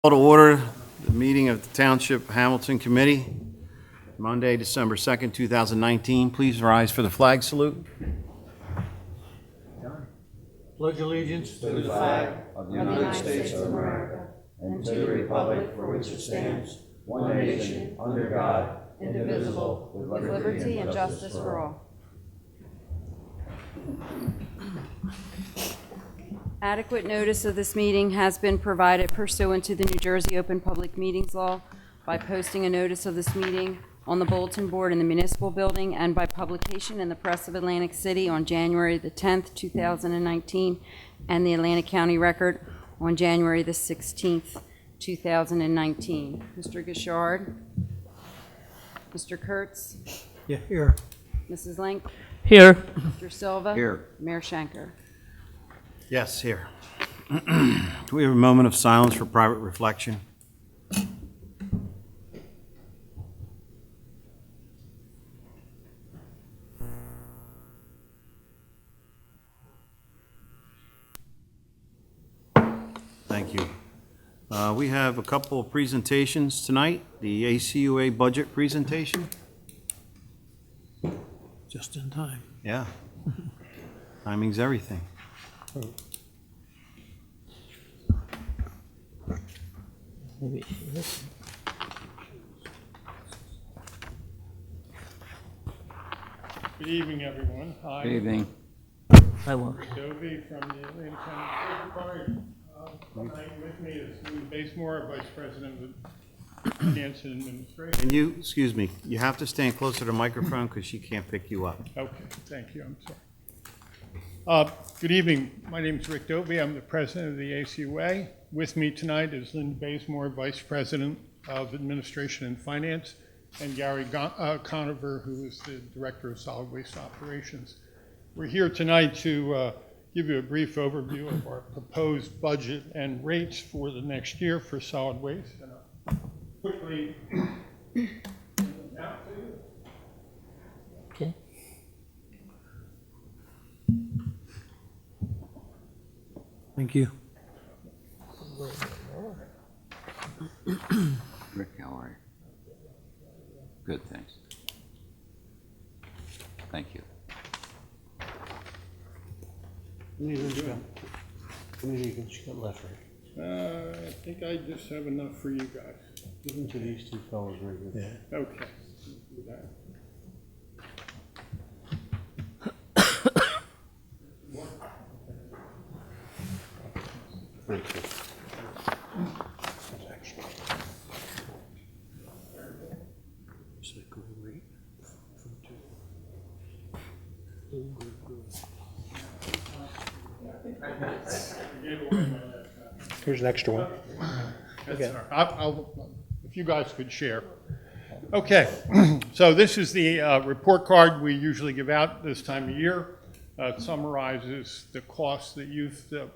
Call to order the meeting of the Township Hamilton Committee, Monday, December 2nd, 2019. Please rise for the flag salute. Pledge allegiance to the flag of the United States of America and to the republic for which it stands, one nation, under God, indivisible, with liberty and justice for all. Adequate notice of this meeting has been provided pursuant to the New Jersey Open Public Meetings Law by posting a notice of this meeting on the bulletin board in the municipal building and by publication in the Press of Atlantic City on January the 10th, 2019, and the Atlantic County Record on January the 16th, 2019. Mr. Gishard? Mr. Kurtz? Yeah, here. Mrs. Link? Here. Mr. Silva? Here. Mayor Schenker? Yes, here. Do we have a moment of silence for private reflection? Thank you. We have a couple of presentations tonight. The ACUA budget presentation. Just in time. Yeah. Timing's everything. Maybe this. Good evening, everyone. Hi. Good evening. I won't. Dovey from the Atlantic County Department. Tonight with me is Lou Basemore, Vice President of Finance and Administration. And you, excuse me, you have to stand closer to the microphone because she can't pick you up. Okay, thank you. I'm sorry. Good evening. My name is Rick Dovey. I'm the President of the ACUA. With me tonight is Linda Basemore, Vice President of Administration and Finance, and Gary Conover, who is the Director of Solid Waste Operations. We're here tonight to give you a brief overview of our proposed budget and rates for the next year for solid waste. And I'll quickly out to you. Okay. Thank you. Rick, how are you? Good, thanks. Thank you. How many you got left, Rick? I think I just have enough for you guys. Give them to these two fellows right here. Yeah. Okay. Do that. Thank you. Is that going rate from Here's an extra one. That's all right. If you guys could share. Okay, so this is the report card we usually give out this time of year. It summarizes the costs that the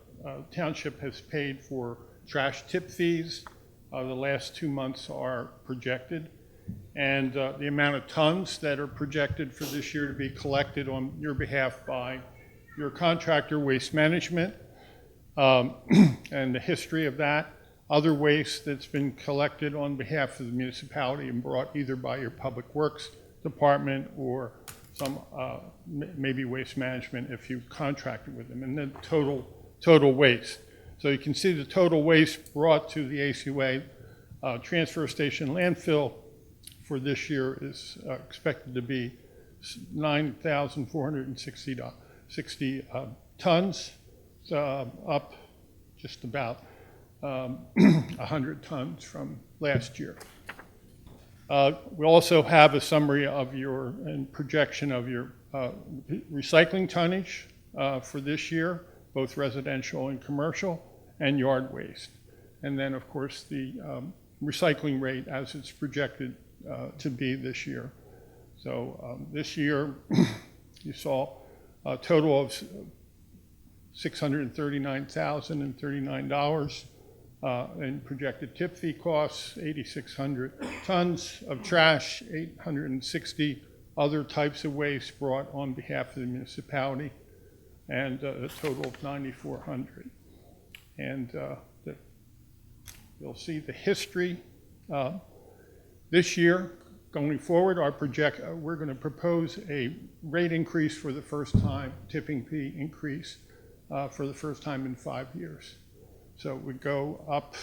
township has paid for trash tip fees. The last 2 months are projected, and the amount of tons that are projected for this year to be collected on your behalf by your contractor, Waste Management, and the history of that. Other waste that's been collected on behalf of the municipality and brought either by your Public Works Department or some maybe Waste Management if you contracted with them, and then total waste. So you can see the total waste brought to the ACUA transfer station landfill for this year is expected to be 9,460 tons, up just about 100 tons from last year. We also have a summary of and projection of your recycling tonnage for this year, both residential and commercial, and yard waste. And then, of course, the recycling rate as it's projected to be this year. So this year, you saw a total of $639,039 in projected tip fee costs, 8,600 tons of trash, 860 other types of waste brought on behalf of the municipality, and a total of 9,400. And You'll see the history. This year, going forward, we're going to propose a rate increase for the first time, tipping fee increase for the first time in 5 years. So we go up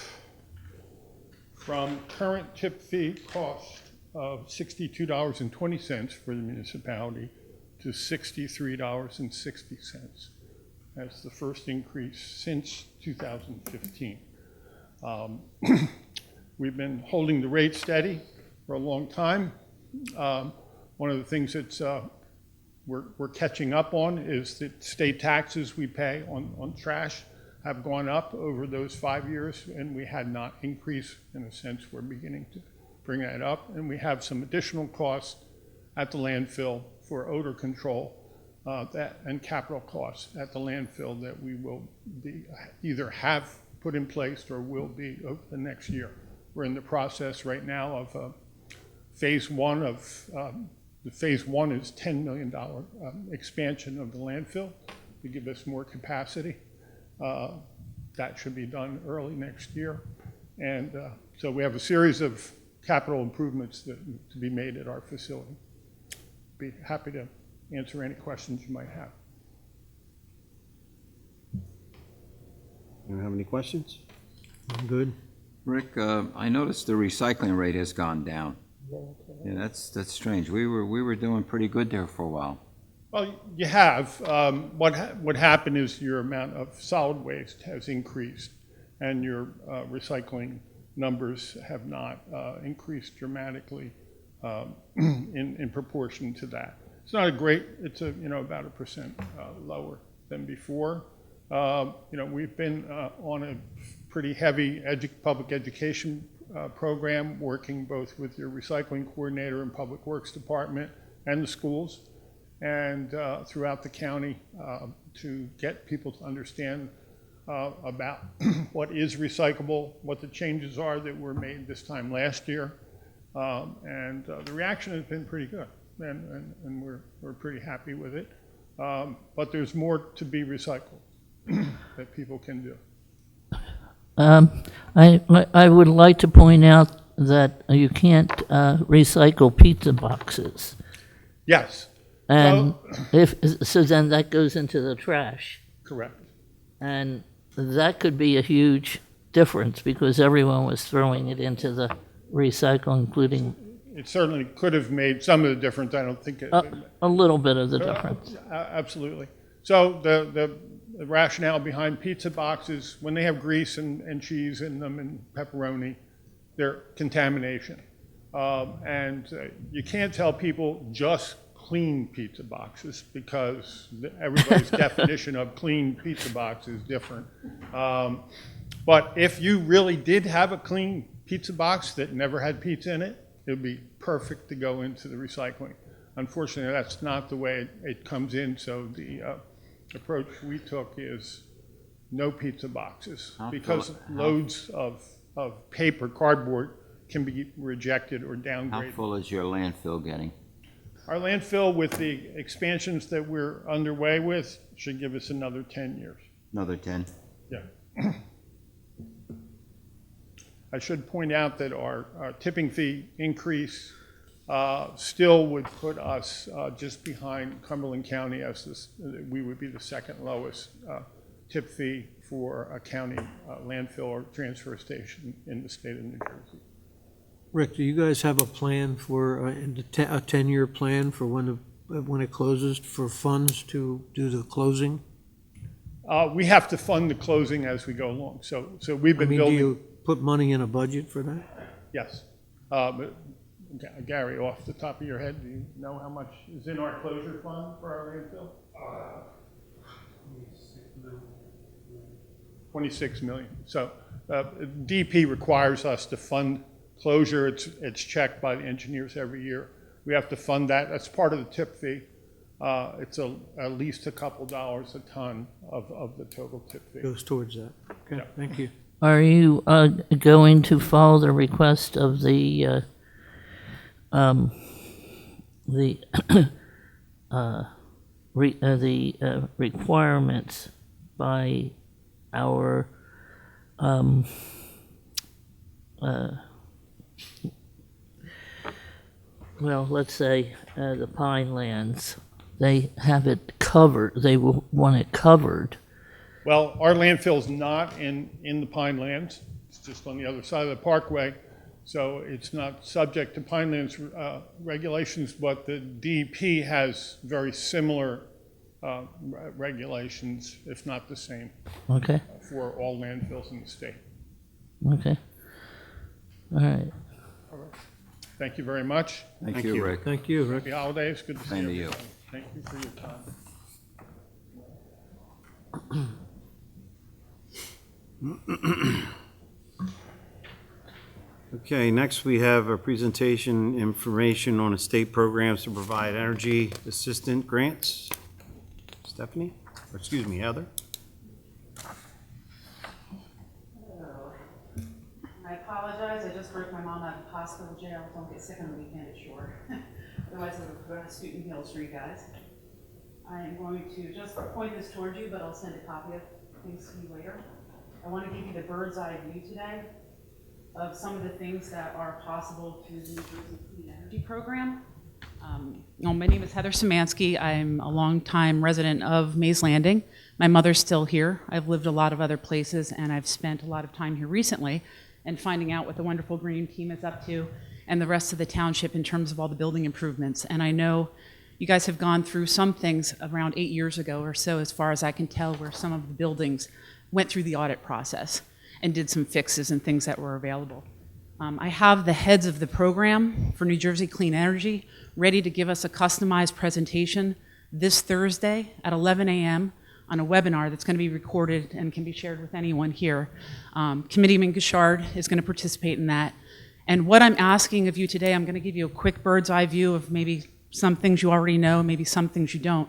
from current tip fee cost of $62.20 for the municipality to $63.60 as the first increase since 2015. We've been holding the rate steady for a long time. One of the things that we're catching up on is that state taxes we pay on trash have gone up over those 5 years, and we had not increased. In a sense, we're beginning to bring that up, and we have some additional costs at the landfill for odor control and capital costs at the landfill that we will either have put in place or will be over the next year. We're in the process right now of phase one of the phase one is $10 million expansion of the landfill to give us more capacity. That should be done early next year. And so we have a series of capital improvements to be made at our facility. Be happy to answer any questions you might have. You have any questions? I'm good. Rick, I noticed the recycling rate has gone down. Yeah, that's strange. We were doing pretty good there for a while. Well, you have. What happened is your amount of solid waste has increased, and your recycling numbers have not increased dramatically in proportion to that. It's not a great. It's about 1% lower than before. We've been on a pretty heavy public education program, working both with your recycling coordinator and public works department and the schools and throughout the county to get people to understand about what is recyclable, what the changes are that were made this time last year. And the reaction has been pretty good, and we're pretty happy with it. But there's more to be recycled that people can do. I would like to point out that you can't recycle pizza boxes. Yes. And so then that goes into the trash. Correct. And that could be a huge difference because everyone was throwing it into the recycle, including It certainly could have made some of the difference. I don't think it. a little bit of the difference. Absolutely. So the rationale behind pizza boxes, when they have grease and cheese in them and pepperoni, they're contamination. And you can't tell people just clean pizza boxes because everybody's definition of clean pizza box is different. But if you really did have a clean pizza box that never had pizza in it, it would be perfect to go into the recycling. Unfortunately, that's not the way it comes in, so the approach we took is no pizza boxes because loads of paper, cardboard can be rejected or downgraded. How full is your landfill getting? Our landfill, with the expansions that we're underway with, should give us another 10 years. Another 10? Yeah. I should point out that our tipping fee increase still would put us just behind Cumberland County as we would be the second lowest tip fee for a county landfill or transfer station in the state of New Jersey. Rick, do you guys have a plan for a 10-year plan for when it closes, for funds to do the closing? We have to fund the closing as we go along. So we've been building. Do you put money in a budget for that? Yes. But Gary, off the top of your head, do you know how much is in our closure fund for our landfill? 26 million. So DP requires us to fund closure. It's checked by the engineers every year. We have to fund that. That's part of the tip fee. It's at least a couple dollars a ton of the total tip fee. Goes towards that. Okay, Yeah. thank you. Are you going to follow the request of the requirements by our well, let's say the Pine Lands, they have it covered, they will want it covered. Well, our landfill's not in the Pine Lands. It's just on the other side of the parkway. So it's not subject to Pine Lands regulations, but the DEP has very similar regulations, if not the same, Okay, for all landfills in the state. okay. All right. Thank you very much. Thank Thank you, you. Rick. Thank you, Rick. Happy holidays. Good to see Same to you. everybody. Thank you for your time. Okay, next we have a presentation information on the state programs to provide energy assistant grants. Stephanie, or excuse me, Heather. I apologize, I just broke my mom out of hospital jail. Don't get sick on the weekend, it's short. Otherwise, I would put on student meals for you guys. I am going to just point this towards you, but I'll send a copy of things to you later. I want to give you the bird's eye view today of some of the things that are possible through the New Jersey Clean Energy Program. My name is Heather Szymanski. I'm a longtime resident of Mays Landing. My mother's still here. I've lived a lot of other places, and I've spent a lot of time here recently and finding out what the wonderful green team is up to and the rest of the township in terms of all the building improvements. And I know you guys have gone through some things around 8 years ago or so, as far as I can tell, where some of the buildings went through the audit process and did some fixes and things that were available. I have the heads of the program for New Jersey Clean Energy ready to give us a customized presentation this Thursday at 11 a.m. on a webinar that's going to be recorded and can be shared with anyone here. Committeeman Gouchard is going to participate in that. And what I'm asking of you today, I'm going to give you a quick bird's eye view of maybe some things you already know, maybe some things you don't.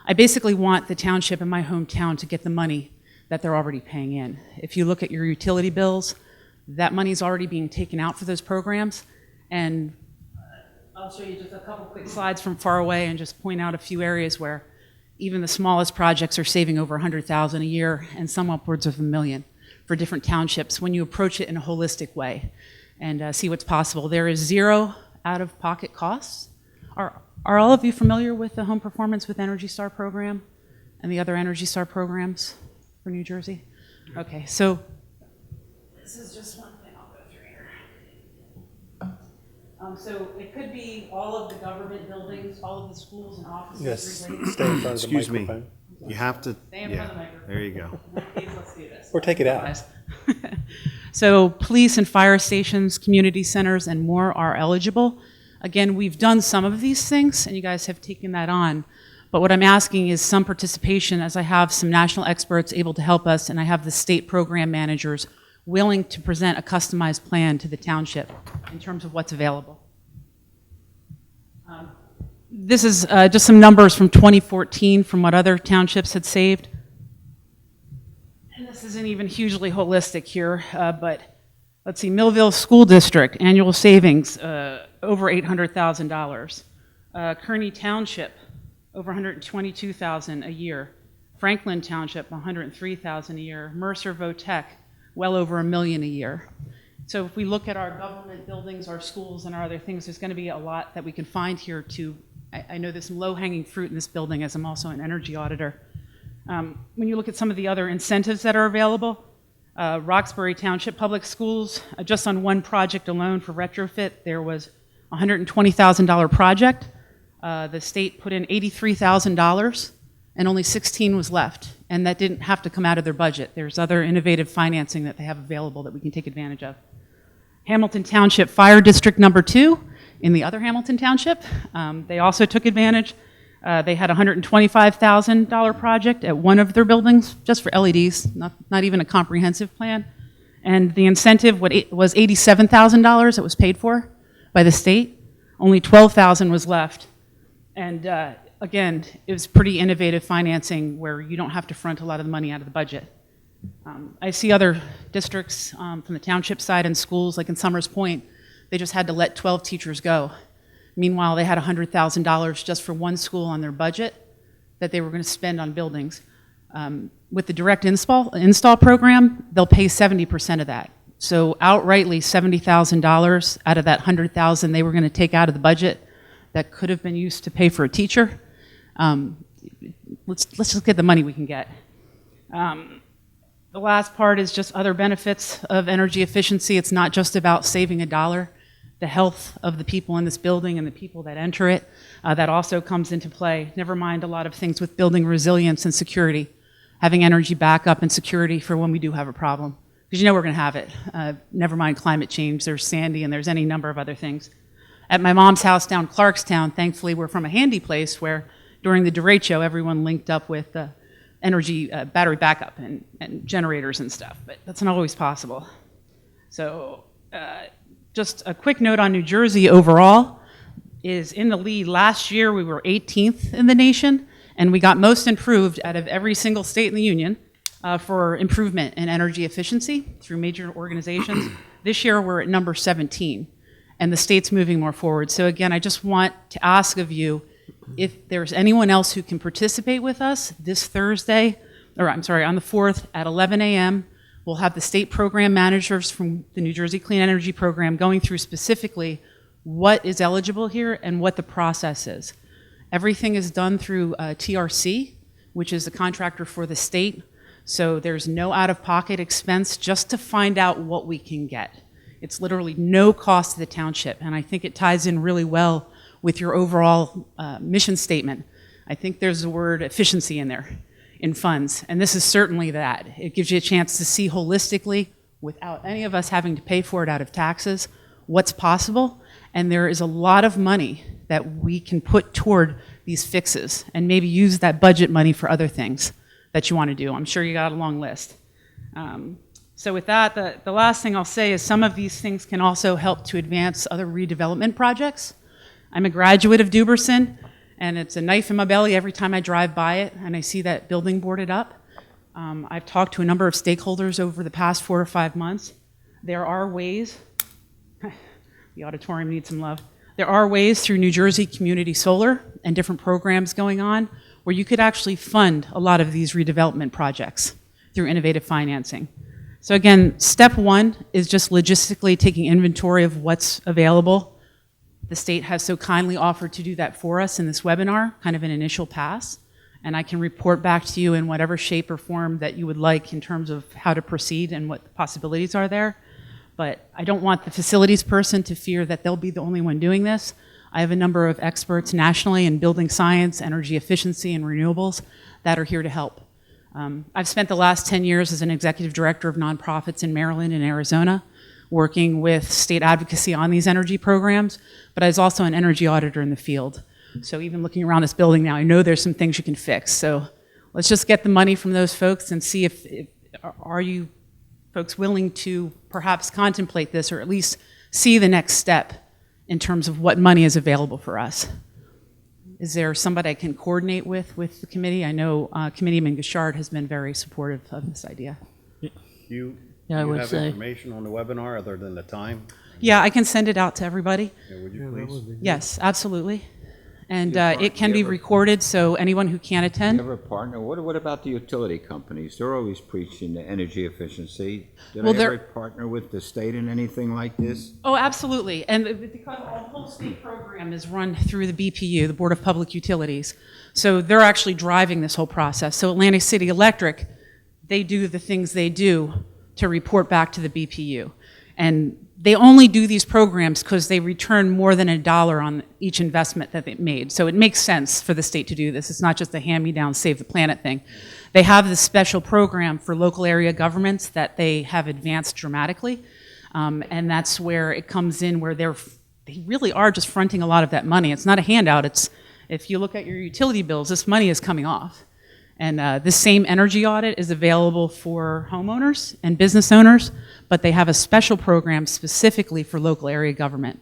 I basically want the township in my hometown to get the money that they're already paying in. If you look at your utility bills, that money's already being taken out for those programs. And I'll show you just a couple quick slides from far away and just point out a few areas where even the smallest projects are saving over $100,000 a year and some upwards of $1 million for different townships when you approach it in a holistic way and see what's possible. There is zero out-of-pocket costs. Are all of you familiar with the Home Performance with Energy Star program and the other Energy Star programs for New Jersey? Okay, so this is just one thing I'll go through here. So it could be all of the government buildings, all of the schools and offices. Yes, related. stay in front of the Excuse me. microphone. You have to, Stay in front of the yeah, microphone. there you go. Please, let's do this. Or take it out. Guys. So police and fire stations, community centers, and more are eligible. Again, we've done some of these things, and you guys have taken that on. But what I'm asking is some participation, as I have some national experts able to help us, and I have the state program managers willing to present a customized plan to the township in terms of what's available. This is just some numbers from 2014 from what other townships had saved. And this isn't even hugely holistic here, but let's see, Millville School District, annual savings, over $800,000. Kearney Township, over $122,000 a year. Franklin Township, $103,000 a year. Mercer Votech, well over $1 million a year. So if we look at our government buildings, our schools, and our other things, there's going to be a lot that we can find here to, I know there's some low-hanging fruit in this building as I'm also an energy auditor. When you look at some of the other incentives that are available, Roxbury Township Public Schools, just on one project alone for retrofit, there was a $120,000 project. The state put in $83,000 and only 16 was left. And that didn't have to come out of their budget. There's other innovative financing that they have available that we can take advantage of. Hamilton Township Fire District Number 2 in the other Hamilton Township, they also took advantage. They had a $125,000 project at one of their buildings just for LEDs, not even a comprehensive plan. And the incentive was $87,000 that was paid for by the state. Only $12,000 was left. And again, it was pretty innovative financing where you don't have to front a lot of the money out of the budget. I see other districts from the township side and schools, like in Summers Point, they just had to let 12 teachers go. Meanwhile, they had $100,000 just for one school on their budget that they were going to spend on buildings. With the direct install program, they'll pay 70% of that. So outrightly, $70,000 out of that $100,000 they were going to take out of the budget that could have been used to pay for a teacher. Let's just get the money we can get. The last part is just other benefits of energy efficiency. It's not just about saving a dollar. The health of the people in this building and the people that enter it, that also comes into play. Never mind a lot of things with building resilience and security, having energy backup and security for when we do have a problem. Because you know we're going to have it. Never mind climate change, there's Sandy, and there's any number of other things. At my mom's house down Clarkstown, thankfully we're from a handy place where during the derecho everyone linked up with energy battery backup and generators and stuff, but that's not always possible. So just a quick note on New Jersey overall is in the lead. Last year we were 18th in the nation, and we got most improved out of every single state in the union for improvement in energy efficiency through major organizations. This year we're at number 17, and the state's moving more forward. So again, I just want to ask of you, if there's anyone else who can participate with us this Thursday, or I'm sorry, on the 4th at 11 a.m., we'll have the state program managers from the New Jersey Clean Energy Program going through specifically what is eligible here and what the process is. Everything is done through TRC, which is the contractor for the state, so there's no out-of-pocket expense just to find out what we can get. It's literally no cost to the township, and I think it ties in really well with your overall mission statement. I think there's the word efficiency in there, in funds, and this is certainly that. It gives you a chance to see holistically, without any of us having to pay for it out of taxes, what's possible, and there is a lot of money that we can put toward these fixes, and maybe use that budget money for other things that you want to do. I'm sure you got a long list. So with that, the last thing I'll say is some of these things can also help to advance other redevelopment projects. I'm a graduate of Duberson, and it's a knife in my belly every time I drive by it and I see that building boarded up. I've talked to a number of stakeholders over the past 4 or 5 months. There are ways, the auditorium needs some love. There are ways through New Jersey Community Solar and different programs going on where you could actually fund a lot of these redevelopment projects through innovative financing. So again, step one is just logistically taking inventory of what's available. The state has so kindly offered to do that for us in this webinar, kind of an initial pass, and I can report back to you in whatever shape or form that you would like in terms of how to proceed and what the possibilities are there. But I don't want the facilities person to fear that they'll be the only one doing this. I have a number of experts nationally in building science, energy efficiency, and renewables that are here to help. I've spent the last 10 years as an executive director of nonprofits in Maryland and Arizona, working with state advocacy on these energy programs, but I was also an energy auditor in the field. So even looking around this building now, I know there's some things you can fix. So let's just get the money from those folks and see if are you folks willing to perhaps contemplate this or at least see the next step in terms of what money is available for us. Is there somebody I can coordinate with the committee? I know Committeeman Gashard has been very supportive of this idea. You Yeah, I would have say. information on the webinar other than the time? Yeah, I can send it out to everybody. Yeah, would you please? Yes, absolutely. And Yeah, it can you be ever- recorded, so anyone who can't You attend. ever partner? What about the utility companies? They're always preaching the energy efficiency. Did Well, I they're- ever partner with the state in anything like this? Oh, absolutely. And because the whole state program is run through the BPU, the Board of Public Utilities. So they're actually driving this whole process. So Atlantic City Electric, they do the things they do to report back to the BPU. And they only do these programs because they return more than $1 on each investment that they made. So it makes sense for the state to do this. It's not just a hand-me-down, save the planet thing. They have this special program for local area governments that they have advanced dramatically. And that's where it comes in where they really are just fronting a lot of that money. It's not a handout. It's, if you look at your utility bills, this money is coming off. And this same energy audit is available for homeowners and business owners, but they have a special program specifically for local area government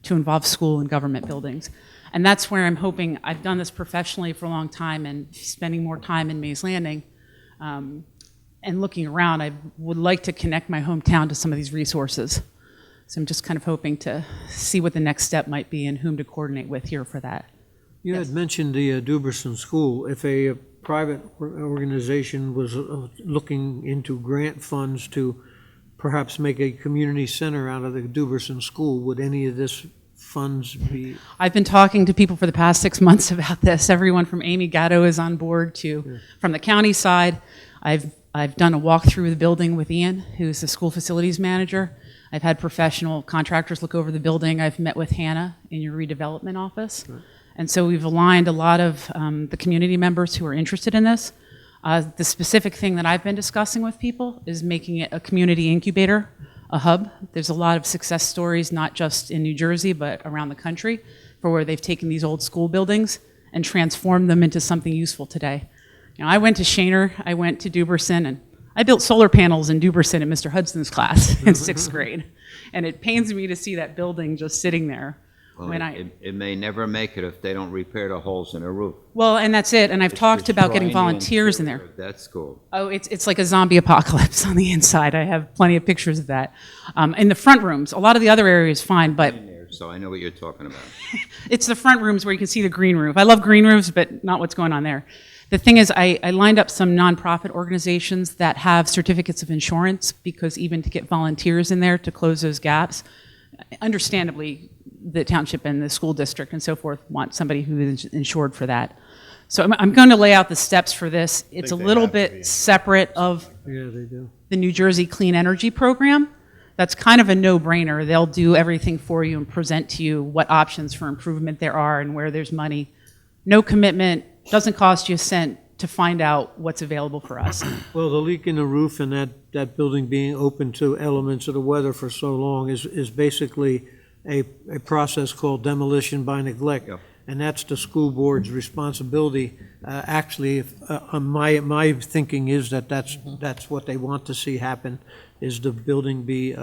to involve school and government buildings. And that's where I'm hoping, I've done this professionally for a long time and spending more time in Mays Landing and looking around, I would like to connect my hometown to some of these resources. So I'm just kind of hoping to see what the next step might be and whom to coordinate with here for that. You Yes. had mentioned the Duberson School. If a private organization was looking into grant funds to perhaps make a community center out of the Duberson School. Would any of this funds be? I've been talking to people for the past 6 months about this. Everyone from Amy Gatto is on board to, from the county side. I've done a walkthrough of the building with Ian, who's the school facilities manager. I've had professional contractors look over the building. I've met with Hannah in your redevelopment office. And so we've aligned a lot of the community members who are interested in this. The specific thing that I've been discussing with people is making it a community incubator, a hub. There's a lot of success stories, not just in New Jersey, but around the country, for where they've taken these old school buildings and transformed them into something useful today. You know, I went to Shaner, I went to Duberson, and I built solar panels in Duberson in Mr. Hudson's class in 6th grade. And it pains me to see that building just sitting there. Well, it may never make it if they don't repair the holes in the roof. Well, and that's it, and I've talked about getting Destroying the volunteers in there. interior of that school. Oh, it's like a zombie apocalypse on the inside. I have plenty of pictures of that. In the front rooms, a lot of the other areas fine, but In there, so I know what you're talking about. it's the front rooms where you can see the green roof. I love green roofs, but not what's going on there. The thing is, I lined up some nonprofit organizations that have certificates of insurance, because even to get volunteers in there to close those gaps, understandably, the township and the school district and so forth want somebody who is insured for that. So I'm going to lay out the steps for this. It's a they little have to be. bit separate of Yeah, they do. the New Jersey Clean Energy Program. That's kind of a no-brainer. They'll do everything for you and present to you what options for improvement there are and where there's money. No commitment, doesn't cost you a cent to find out what's available for us. Well, the leak in the roof and that building being open to elements of the weather for so long is basically a process called demolition by neglect. Yep. And that's the school board's responsibility. Actually, my thinking is that's what they want to see happen, is the building be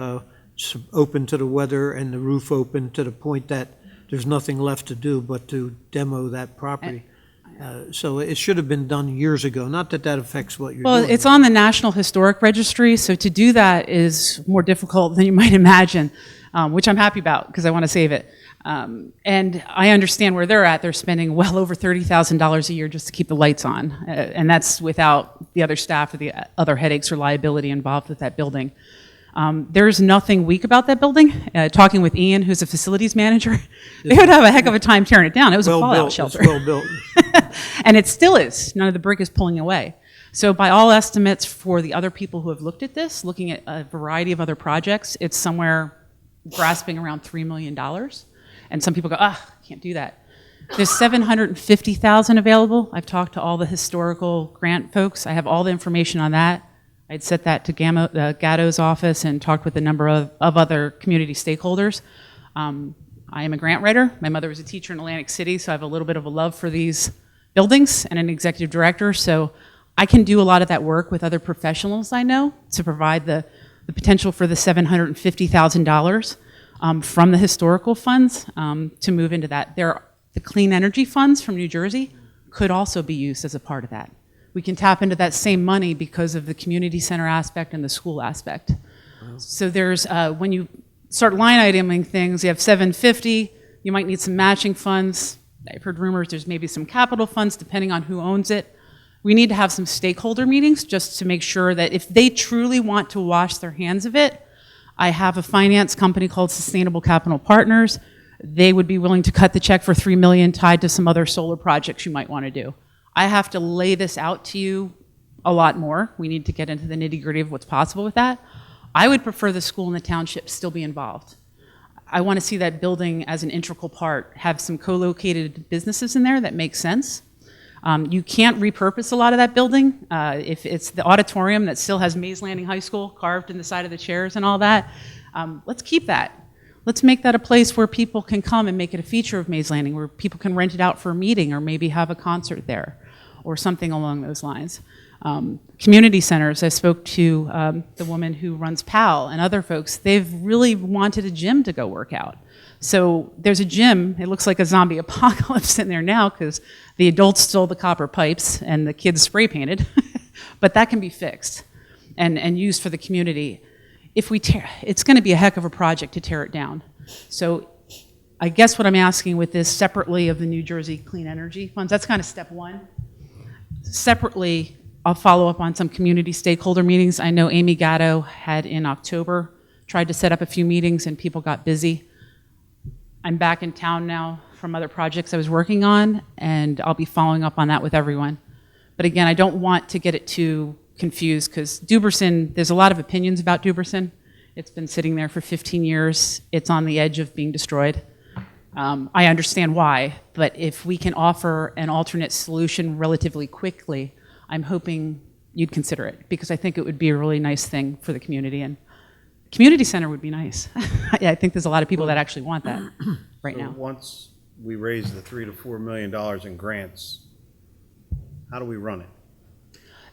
open to the weather and the roof open to the point that there's nothing left to do but to demo that property. So it should have been done years ago. Not that that affects what you're Well, doing. it's on the National Historic Registry, so to do that is more difficult than you might imagine, which I'm happy about because I want to save it. And I understand where they're at. They're spending well over $30,000 a year just to keep the lights on, and that's without the other staff or the other headaches or liability involved with that building. There's nothing weak about that building. Talking with Ian, who's a facilities manager, they would have a heck of a time tearing it down. It was a fallout Well-built, shelter. it's well-built. And it still is. None of the brick is pulling away. So by all estimates for the other people who have looked at this, looking at a variety of other projects, it's somewhere grasping around $3 million. And some people go, can't do that. There's $750,000 available. I've talked to all the historical grant folks. I have all the information on that. I'd set that to Gatto's office and talked with a number of other community stakeholders. I am a grant writer. My mother was a teacher in Atlantic City, so I have a little bit of a love for these buildings and an executive director. So I can do a lot of that work with other professionals I know to provide the potential for the $750,000 from the historical funds to move into that. The clean energy funds from New Jersey could also be used as a part of that. We can tap into that same money because of the community center aspect and the school aspect. So there's, when you start line iteming things, you have 750, you might need some matching funds. I've heard rumors there's maybe some capital funds depending on who owns it. We need to have some stakeholder meetings just to make sure that if they truly want to wash their hands of it, I have a finance company called Sustainable Capital Partners. They would be willing to cut the check for $3 million tied to some other solar projects you might want to do. I have to lay this out to you a lot more. We need to get into the nitty-gritty of what's possible with that. I would prefer the school and the township still be involved. I want to see that building as an integral part, have some co-located businesses in there that make sense. You can't repurpose a lot of that building. If it's the auditorium that still has Mays Landing High School carved in the side of the chairs and all that, let's keep that. Let's make that a place where people can come and make it a feature of Mays Landing, where people can rent it out for a meeting or maybe have a concert there or something along those lines. Community centers, I spoke to the woman who runs PAL and other folks. They've really wanted a gym to go work out. So there's a gym, it looks like a zombie apocalypse in there now because the adults stole the copper pipes and the kids spray painted, but that can be fixed and used for the community. If we it's going to be a heck of a project to tear it down. So I guess what I'm asking with this separately of the New Jersey Clean Energy Funds, that's kind of step one. Separately, I'll follow up on some community stakeholder meetings. I know Amy Gatto had in October tried to set up a few meetings and people got busy. I'm back in town now from other projects I was working on, and I'll be following up on that with everyone. But again, I don't want to get it too confused, because Duberson, there's a lot of opinions about Duberson. It's been sitting there for 15 years. It's on the edge of being destroyed. I understand why, but if we can offer an alternate solution relatively quickly, I'm hoping you'd consider it, because I think it would be a really nice thing for the community, and community center would be nice. Yeah, I think there's a lot of people that actually want that right So now. once we raise the $3 to $4 million in grants, how do we run it?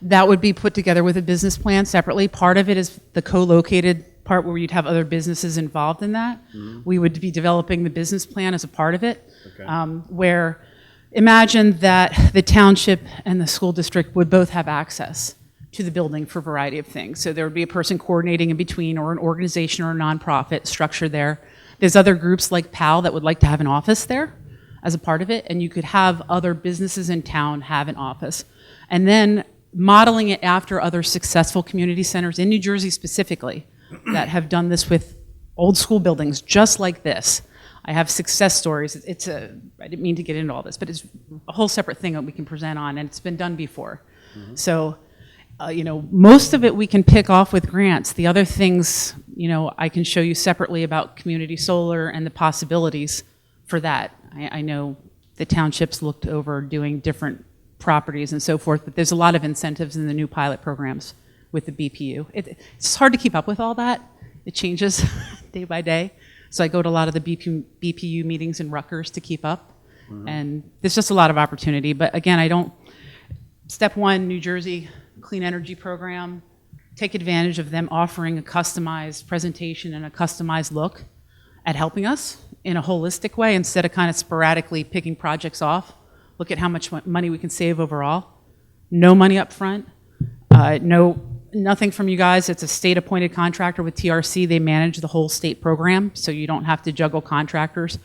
That would be put together with a business plan separately. Part of it is the co-located part where you'd have other businesses involved in that. We would be developing the business plan as a part of it. Okay. Where imagine that the township and the school district would both have access to the building for a variety of things. So there would be a person coordinating in between, or an organization or a nonprofit structure there. There's other groups like PAL that would like to have an office there as a part of it, and you could have other businesses in town have an office. And then modeling it after other successful community centers in New Jersey specifically that have done this with old school buildings just like this. I have success stories. I didn't mean to get into all this, but it's a whole separate thing that we can present on, and it's been done before. So, most of it we can pick off with grants. The other things, I can show you separately about community solar and the possibilities for that. I know the townships looked over doing different properties and so forth, but there's a lot of incentives in the new pilot programs with the BPU. It's hard to keep up with all that. It changes day by day. So I go to a lot of the BPU meetings in Rutgers to keep up. And there's just a lot of opportunity. But again, step one, New Jersey Clean Energy Program, take advantage of them offering a customized presentation and a customized look at helping us in a holistic way instead of kind of sporadically picking projects off. Look at how much money we can save overall. No money up front. Nothing from you guys. It's a state-appointed contractor with TRC. They manage the whole state program, so you don't have to juggle contractors.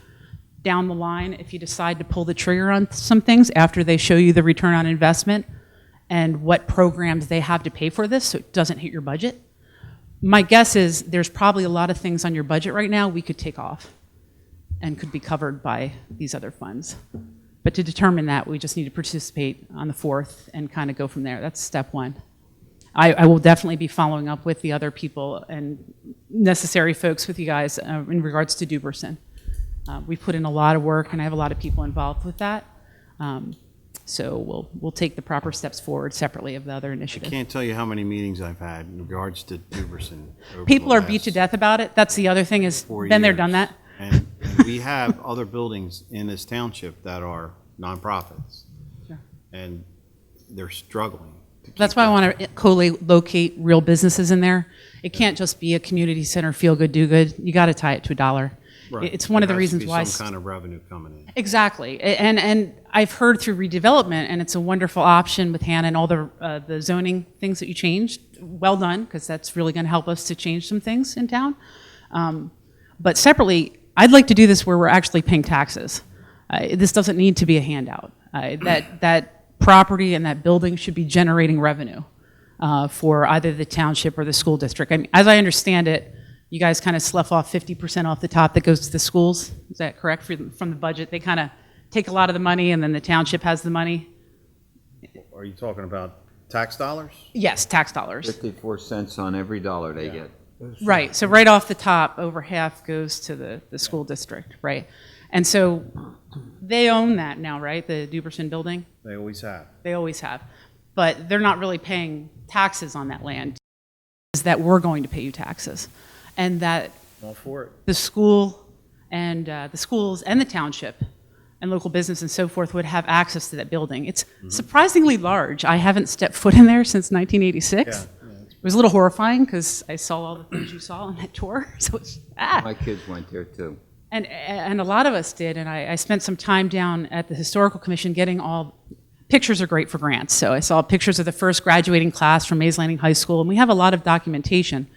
Down the line, if you decide to pull the trigger on some things after they show you the return on investment and what programs they have to pay for this so it doesn't hit your budget, my guess is there's probably a lot of things on your budget right now we could take off and could be covered by these other funds. But to determine that, we just need to participate on the 4th and kind of go from there. That's step one. I will definitely be following up with the other people and necessary folks with you guys in regards to Duberson. We put in a lot of work, and I have a lot of people involved with that. So we'll take the proper steps forward separately of the other I initiatives. can't tell you how many meetings I've had in regards to Duberson. over People the are beat to last death about it. That's the other thing is, 4 been there, years. done that. And we have other buildings in this township that are nonprofits. Sure. And they're struggling. to keep That's why I up. want to co-locate real businesses in there. It can't just be a community center, feel good, do good. You got to tie it to a dollar. Right. It's one of the There has to reasons be why. some kind of revenue coming in. Exactly, and I've heard through redevelopment, and it's a wonderful option with Hannah and all the zoning things that you changed. Well done, because that's really going to help us to change some things in town. But separately, I'd like to do this where we're actually paying taxes. This doesn't need to be a handout. That property and that building should be generating revenue for either the township or the school district. I mean, as I understand it, you guys kind of slough off 50% off the top that goes to the schools. Is that correct from the budget? They kind of take a lot of the money, and then the township has the money. Are you talking about tax dollars? Yes, tax dollars. 54 cents on every dollar they get. Right, so right off the top, over half goes to the school district, right? And so they own that now, right, the Duberson building? They always have. They always have. But they're not really paying taxes on that land. Is that we're going to pay you taxes. And that All for it. the school and the schools and the township and local business and so forth would have access to that building. It's surprisingly large. I haven't stepped foot in there since 1986. Yeah, It was a little horrifying because I saw all the things you saw on that tour. So it's, My kids went there too. And a lot of us did, and I spent some time down at the Historical Commission getting pictures are great for grants. So I saw pictures of the first graduating class from Mays Landing High School, and we have a lot of documentation.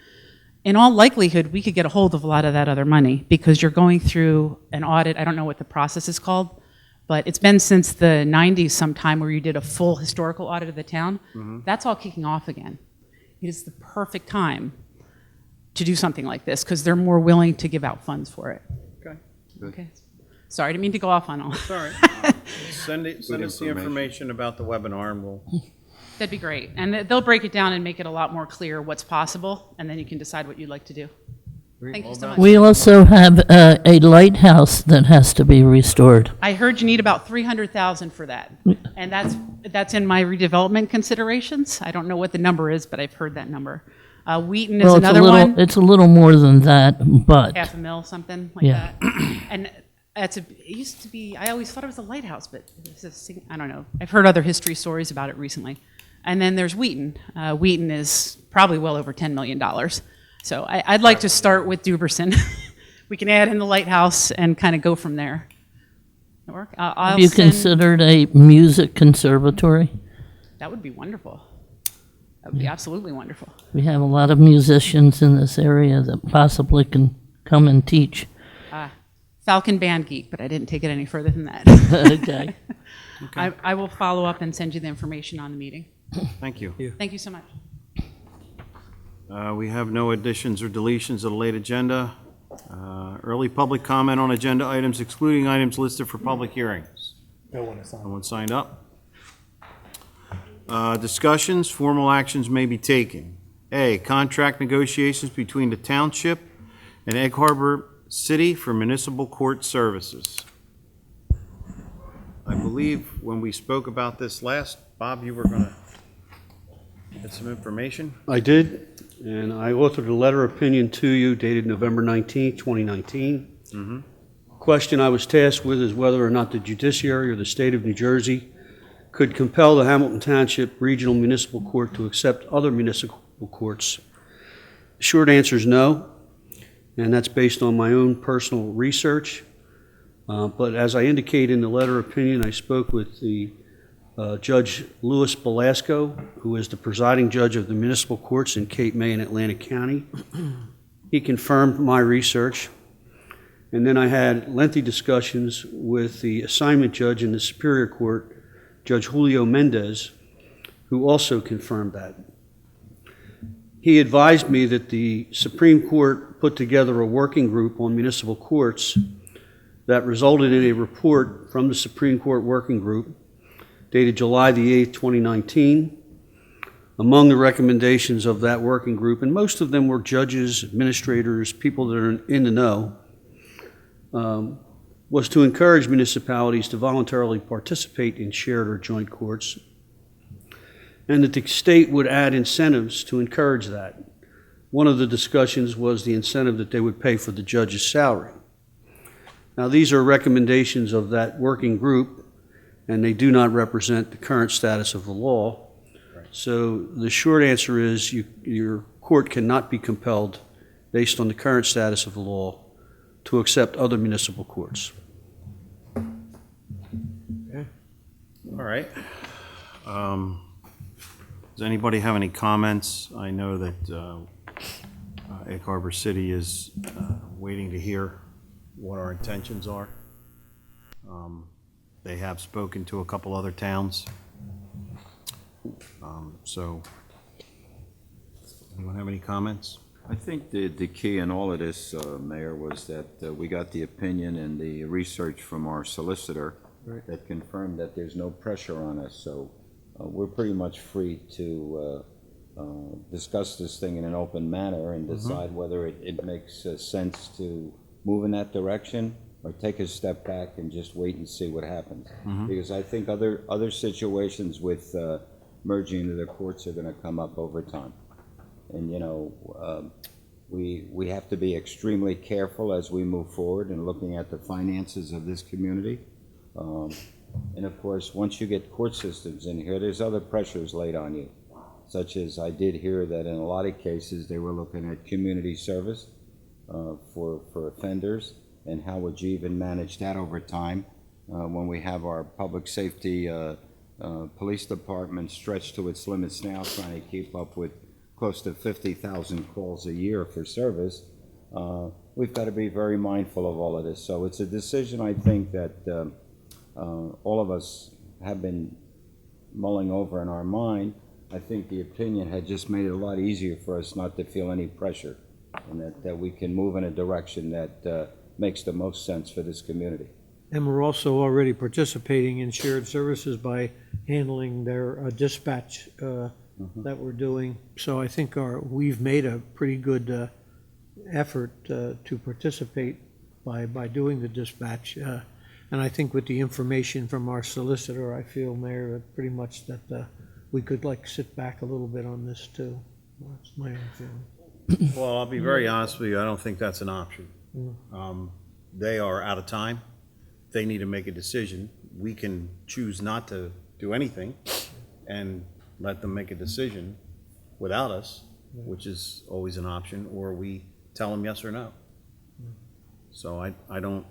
In all likelihood, we could get a hold of a lot of that other money because you're going through an audit. I don't know what the process is called, But it's been since the 90s sometime where you did a full historical audit of the town. That's all kicking off again. It is the perfect time to do something like this because they're more willing to give out funds for it. Okay. Okay. Sorry, I didn't mean to go off on all. Sorry. Send us the information about the webinar and we'll, That'd be great. And they'll break it down and make it a lot more clear what's possible, and then you can decide what you'd like to do. Thank you so much. We also have a lighthouse that has to be restored. I heard you need about 300,000 for that, and that's in my redevelopment considerations. I don't know what the number is, but I've heard that number. Wheaton is Well, another one, it's a little more than that, but $500,000, something like Yeah. that. And it used to be, I always thought it was a lighthouse, but I don't know. I've heard other history stories about it recently. And then there's Wheaton. Wheaton is probably well over $10 million. So I'd like to start with Duberson. We can add in the lighthouse and kind of go from there. That work? have you considered a music conservatory? That would be wonderful. That would be absolutely wonderful. We have a lot of musicians in this area that possibly can come and teach. Falcon Band Geek, but I didn't take it any further than that. Okay. I will follow up and send you the information on the meeting. thank you. Thank you so much. We have no additions or deletions of the late agenda. Early public comment on agenda items excluding items listed for public hearings. No one signed up. Discussions, formal actions may be taken. A, contract negotiations between the Township and Egg Harbor City for municipal court services. I believe when we spoke about this last, Bob, you were going to get some information? I did, and I authored a letter of opinion to you dated November 19, 2019. Question I was tasked with is whether or not the judiciary or the state of New Jersey could compel the Hamilton Township Regional Municipal Court to accept other municipal courts. The short answer is no, and that's based on my own personal research. But as I indicate in the letter of opinion, I spoke with the Judge Louis Belasco, who is the presiding judge of the municipal courts in Cape May and Atlantic County. He confirmed my research. And then I had lengthy discussions with the assignment judge in the Superior Court, Judge Julio Mendez, who also confirmed that. He advised me that the Supreme Court put together a working group on municipal courts that resulted in a report from the Supreme Court Working Group dated July the 8th, 2019. Among the recommendations of that working group, and most of them were judges, administrators, people that are in the know, was to encourage municipalities to voluntarily participate in shared or joint courts, and that the state would add incentives to encourage that. One of the discussions was the incentive that they would pay for the judge's salary. Now, these are recommendations of that working group, and they do not represent the current status of the law. So the short answer is your court cannot be compelled, based on the current status of the law, to accept other municipal courts. All right. Does anybody have any comments? I know that Egg Harbor City is waiting to hear what our intentions are. They have spoken to a couple other towns. So, anyone have any comments? I think the key in all of this, Mayor, was that we got the opinion and the research from our solicitor that confirmed that there's no pressure on us. So we're pretty much free to discuss this thing in an open manner and decide whether it makes sense to move in that direction or take a step back and just wait and see what happens. Because I think other situations with merging into the courts are going to come up over time. And, you know, we have to be extremely careful as we move forward in looking at the finances of this community. And, of course, once you get court systems in here, there's other pressures laid on you, such as I did hear that in a lot of cases they were looking at community service for offenders, and how would you even manage that over time when we have our public safety police department stretched to its limits now, trying to keep up with close to 50,000 calls a year for service. We've got to be very mindful of all of this. So it's a decision, I think, that all of us have been mulling over in our mind, I think the opinion had just made it a lot easier for us not to feel any pressure, and that we can move in a direction that makes the most sense for this community. And we're also already participating in shared services by handling their dispatch that we're doing. So I think we've made a pretty good effort to participate by doing the dispatch. And I think with the information from our solicitor, I feel, Mayor, pretty much that we could sit back a little bit on this too. That's my own feeling. Well, I'll be very honest with you, I don't think that's an option. They are out of time. They need to make a decision. We can choose not to do anything and let them make a decision without us, which is always an option, or we tell them yes or no. So I don't,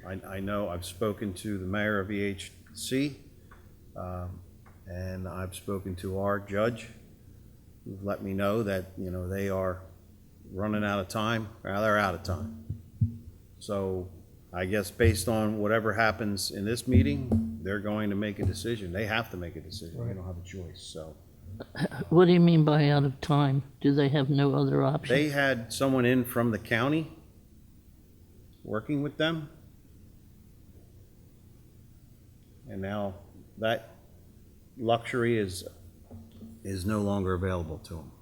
I know I've spoken to the mayor of EHC, and I've spoken to our judge, who've let me know that, they are running out of time, or they're out of time. So I guess based on whatever happens in this meeting, they're going to make a decision. They have to make a decision. They don't have a choice, so. What do you mean by out of time? Do they have no other option? They had someone in from the county working with them. And now that luxury is no longer available to them.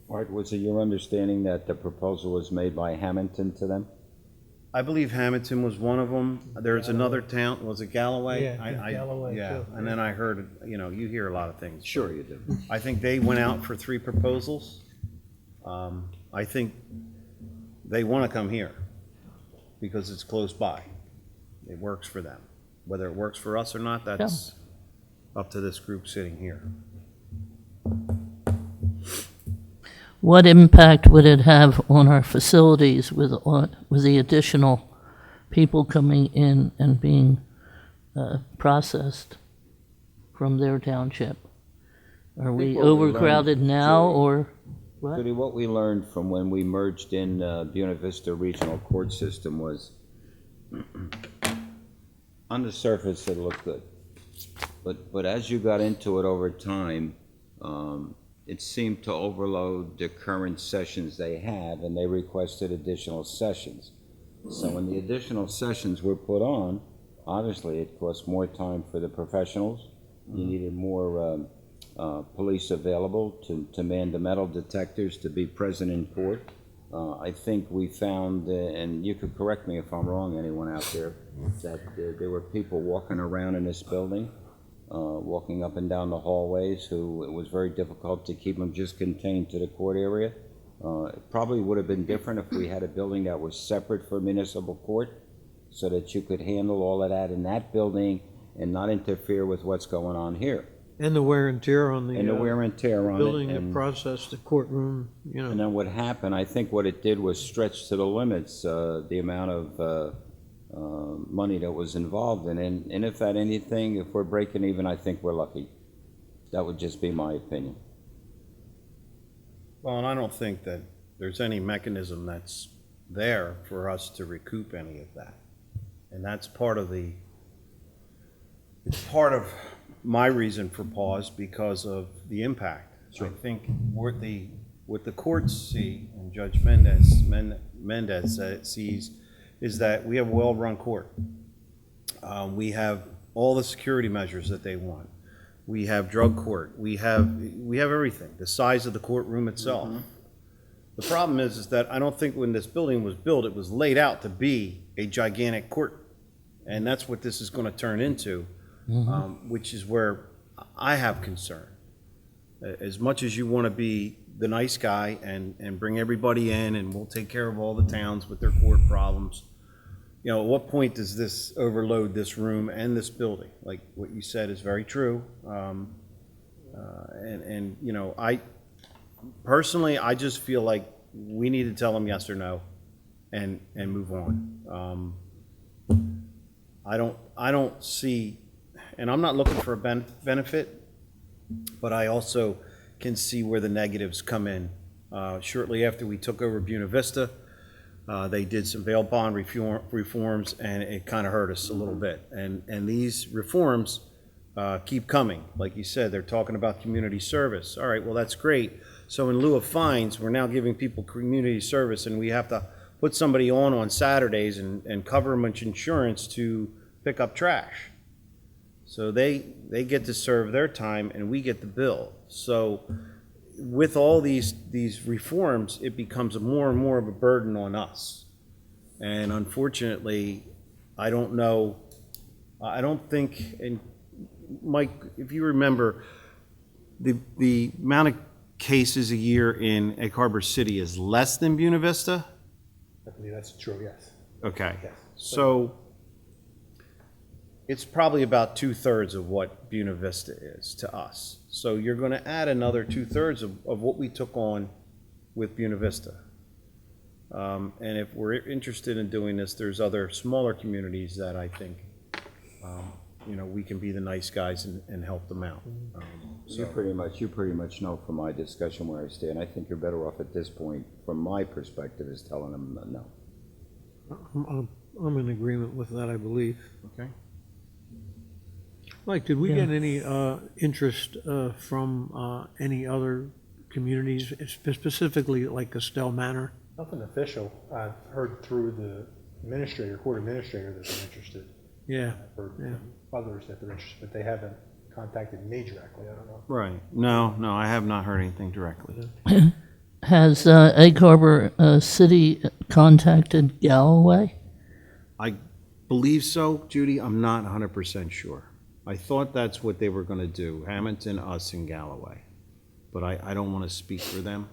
Art, was it your understanding that the proposal was made by Hamilton to them? I believe Hamilton was one of them. There's another town, was it Galloway? Yeah, Galloway, Yeah, too. and then I heard, you hear a lot of things. Sure you do. I think they went out for 3 proposals. I think they want to come here because it's close by. It works for them. Whether it works for us or not, that's up to this group sitting here. What impact would it have on our facilities with the additional people coming in and being processed from their township? Are we what we overcrowded learned, now, Julie, or what? Judy, what we learned from when we merged in Buena Vista Regional Court System was, on the surface, it looked good. But as you got into it over time, it seemed to overload the current sessions they have, and they requested additional sessions. So when the additional sessions were put on, obviously it cost more time for the professionals. You needed more police available to man the metal detectors to be present in court. I think we found, and you could correct me if I'm wrong, anyone out there, that there were people walking around in this building, walking up and down the hallways, who it was very difficult to keep them just contained to the court area. It probably would have been different if we had a building that was separate for municipal court, so that you could handle all of that in that building and not interfere with what's going on here. And the wear and tear on the. And the wear and tear on it. Building, the and- process, the courtroom, And then what happened, I think what it did was stretch to the limits the amount of money that was involved in it. And if at anything, if we're breaking even, I think we're lucky. That would just be my opinion. Well, and I don't think that there's any mechanism that's there for us to recoup any of that. And that's part of it's part of my reason for pause, because of the impact. I think what the courts see, and Judge Mendez sees, is that we have a well-run court. We have all the security measures that they want. We have drug court. We have everything. The size of the courtroom itself. The problem is that I don't think when this building was built, it was laid out to be a gigantic court, and that's what this is going to turn into, which is where I have concern. As much as you want to be the nice guy and bring everybody in, and we'll take care of all the towns with their court problems, at what point does this overload this room and this building? Like what you said is very true. I personally, I just feel like we need to tell them yes or no and move on. I don't see, and I'm not looking for a benefit, but I also can see where the negatives come in. Shortly after we took over Buena Vista, They did some bail bond reforms, and it kind of hurt us a little bit. And these reforms keep coming. Like you said, they're talking about community service. All right, well, that's great. So in lieu of fines, we're now giving people community service, and we have to put somebody on Saturdays and cover them with insurance to pick up trash. So they get to serve their time, and we get the bill. So with all these reforms, it becomes more and more of a burden on us. And unfortunately, I don't know, I don't think, and Mike, if you remember, the amount of cases a year in Egg Harbor City is less than Buena Vista? I believe that's true, yes. Okay, Yes. so it's probably about 2/3 of what Buena Vista is to us. So you're gonna add another 2/3 of what we took on with Buena Vista. And if we're interested in doing this, there's other smaller communities that I think, we can be the nice guys and help them out. You pretty much know from my discussion where I stand. I think you're better off at this point, from my perspective, is telling them no. I'm in agreement with that, I believe. Okay. Mike, did we get any interest from any other communities, specifically like Castell Manor? Nothing official. I've heard through the administrator, court administrator, that they're interested. Yeah, I've heard yeah. from others that they're interested, but they haven't contacted me directly. I don't know. Right. No, I have not heard anything directly. Has Egg Harbor City contacted Galloway? I believe so, Judy. I'm not 100% sure. I thought that's what they were going to do, Hamilton, us, and Galloway. But I don't want to speak for them.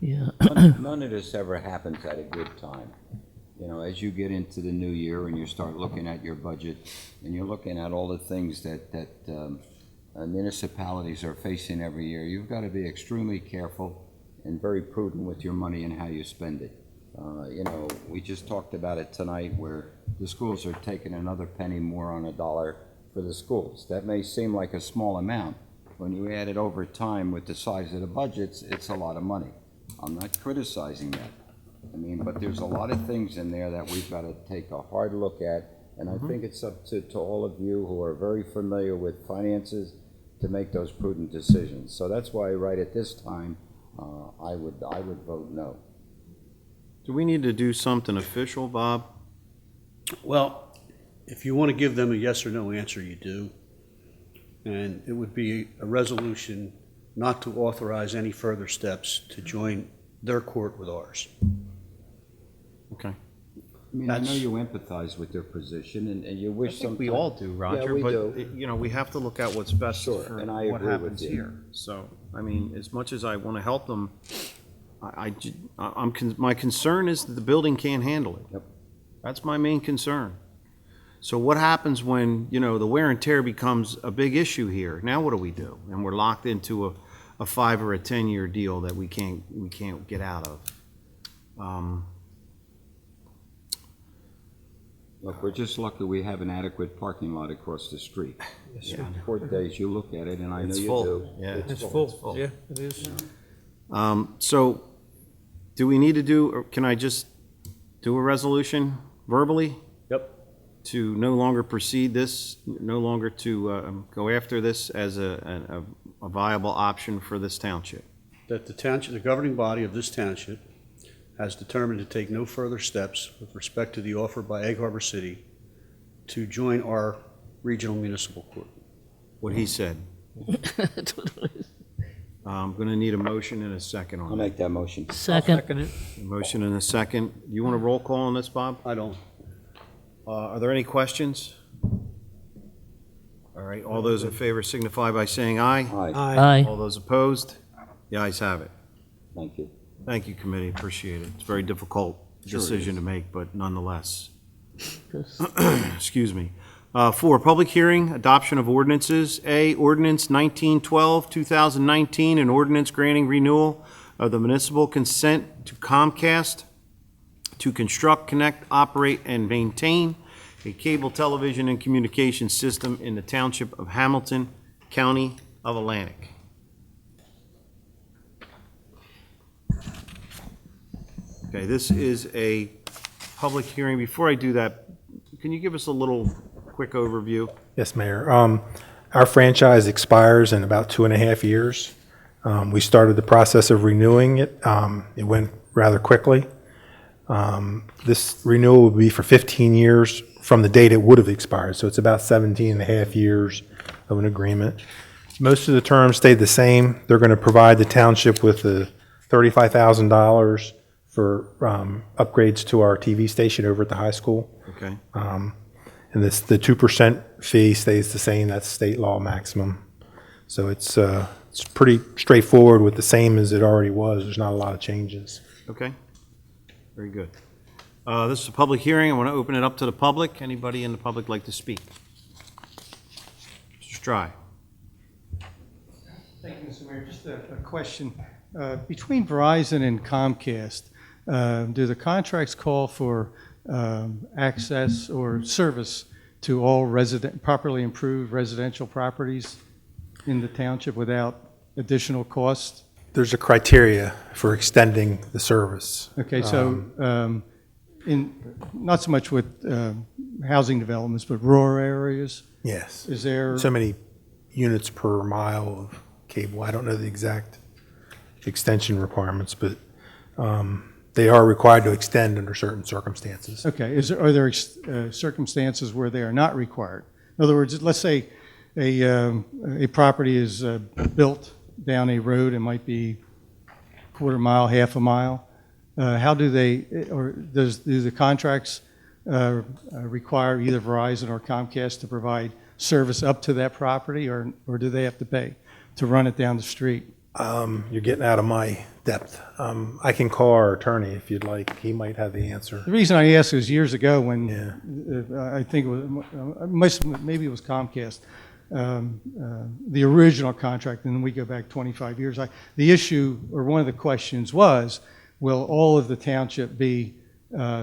Yeah. None of this ever happens at a good time. As you get into the new year and you start looking at your budget and you're looking at all the things that municipalities are facing every year, you've got to be extremely careful and very prudent with your money and how you spend it. We just talked about it tonight where the schools are taking another penny more on a dollar for the schools. That may seem like a small amount. When you add it over time with the size of the budgets, it's a lot of money. I'm not criticizing that. But there's a lot of things in there that we've got to take a hard look at, and I think it's up to all of you who are very familiar with finances to make those prudent decisions. So that's why right at this time, I would vote no. Do we need to do something official, Bob? Well, if you want to give them a yes or no answer, you do. And it would be a resolution not to authorize any further steps to join their court with ours. Okay. I know you empathize with their position and you wish I think we sometimes- all do, Roger, we but, do. we have to look at what's best Sure, for and I what agree with happens you. here. So, as much as I want to help them, my concern is that the building can't handle it. Yep. That's my main concern. So what happens when, the wear and tear becomes a big issue here? Now what do we do? And we're locked into a 5 or a 10-year deal that we can't get out of. Look, we're just lucky we have an adequate parking lot across the street. Yeah. Court days, you look at it, and I know It's you full. do. Yeah. It's full. Yeah, it is. So do we need to do, or can I just do a resolution verbally? Yep. To no longer proceed this, no longer to go after this as a viable option for this township? That the township, the governing body of this township, has determined to take no further steps with respect to the offer by Egg Harbor City to join our regional municipal court. What he said. I'm going to need a motion and a second I'll on that. make that motion. Second. Second it. A motion and a second. You want a roll call on this, Bob? I don't. Are there any questions? All right, all those in favor signify by saying aye. Aye, Aye. All those opposed? The ayes have it. thank you. Thank you, committee, appreciate it. It's a very difficult Sure it decision is. to make, but nonetheless. Just- Excuse me. 4, public hearing, adoption of ordinances. A, ordinance 1912, 2019, an ordinance granting renewal of the municipal consent to Comcast to construct, connect, operate, and maintain a cable television and communication system in the township of Hamilton, County of Atlantic. Okay, this is a public hearing. Before I do that, can you give us a little quick overview? Yes, Mayor. Our franchise expires in about 2.5 years. We started the process of renewing it. It went rather quickly. This renewal will be for 15 years from the date it would have expired, so it's about 17.5 years of an agreement. Most of the terms stayed the same. They're going to provide the township with the $35,000 for upgrades to our TV station over at the high school. Okay. And the 2% fee stays the same. That's state law maximum. So it's pretty straightforward with the same as it already was. There's not a lot of changes. Okay. Very good. This is a public hearing. I want to open it up to the public. Anybody in the public like to speak? Mr. Strye. Thank you, Mr. Mayor. Just a question. Between Verizon and Comcast, do the contracts call for access or service to all properly improved residential properties in the township without additional cost? There's a criteria for extending the service. Okay, so not so much with housing developments, but rural areas, Yes. is there? So many units per mile of cable. I don't know the exact extension requirements, but they are required to extend under certain circumstances. Okay, are there circumstances where they are not required? In other words, let's say a property is built down a road, it might be quarter mile, half a mile. How do they, or do the contracts require either Verizon or Comcast to provide service up to that property, or do they have to pay to run it down the street? You're getting out of my depth. I can call our attorney if you'd like. He might have the answer. The reason I asked is years ago when Yeah. I think it was, maybe it was Comcast, the original contract, and then we go back 25 years. The issue, or one of the questions was, will all of the township be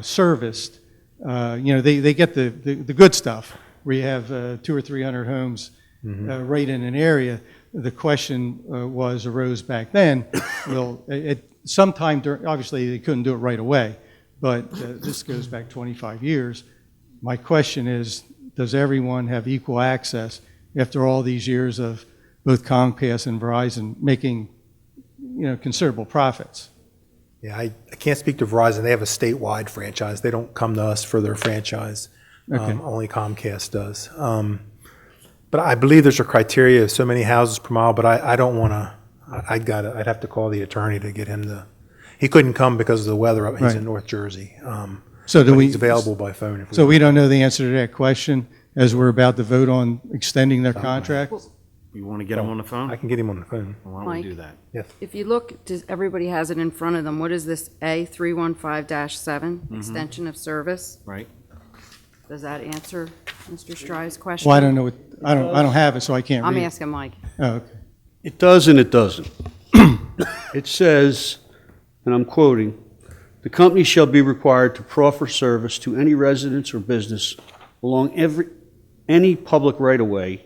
serviced? They get the good stuff, where you have 200 or 300 homes right in an area. The question arose back then, well, at some time during, obviously they couldn't do it right away, but this goes back 25 years. My question is, does everyone have equal access after all these years of both Comcast and Verizon making, considerable profits? Yeah, I can't speak to Verizon. They have a statewide franchise. They don't come to us for their franchise. Okay. Only Comcast does. But I believe there's a criteria of so many houses per mile, but I don't want to, I'd have to call the attorney to get him to, he couldn't come because of the weather. He's Right. in North Jersey. So do but we? he's available by phone. If So we don't know the answer to that question as we're about to vote on extending their contract? You want to get him on the phone? I can get him on the phone. Why don't we Mike? do that? If you look, everybody has it in front of them. What is this A315-7, extension of service? Right? Does that answer Mr. Strye's question? Well, I don't know, I don't have it, so I can't read I'm it. asking Mike. Oh, okay. It does and it doesn't. It says, and I'm quoting, "The company shall be required to proffer service to any residence or business along any public right-of-way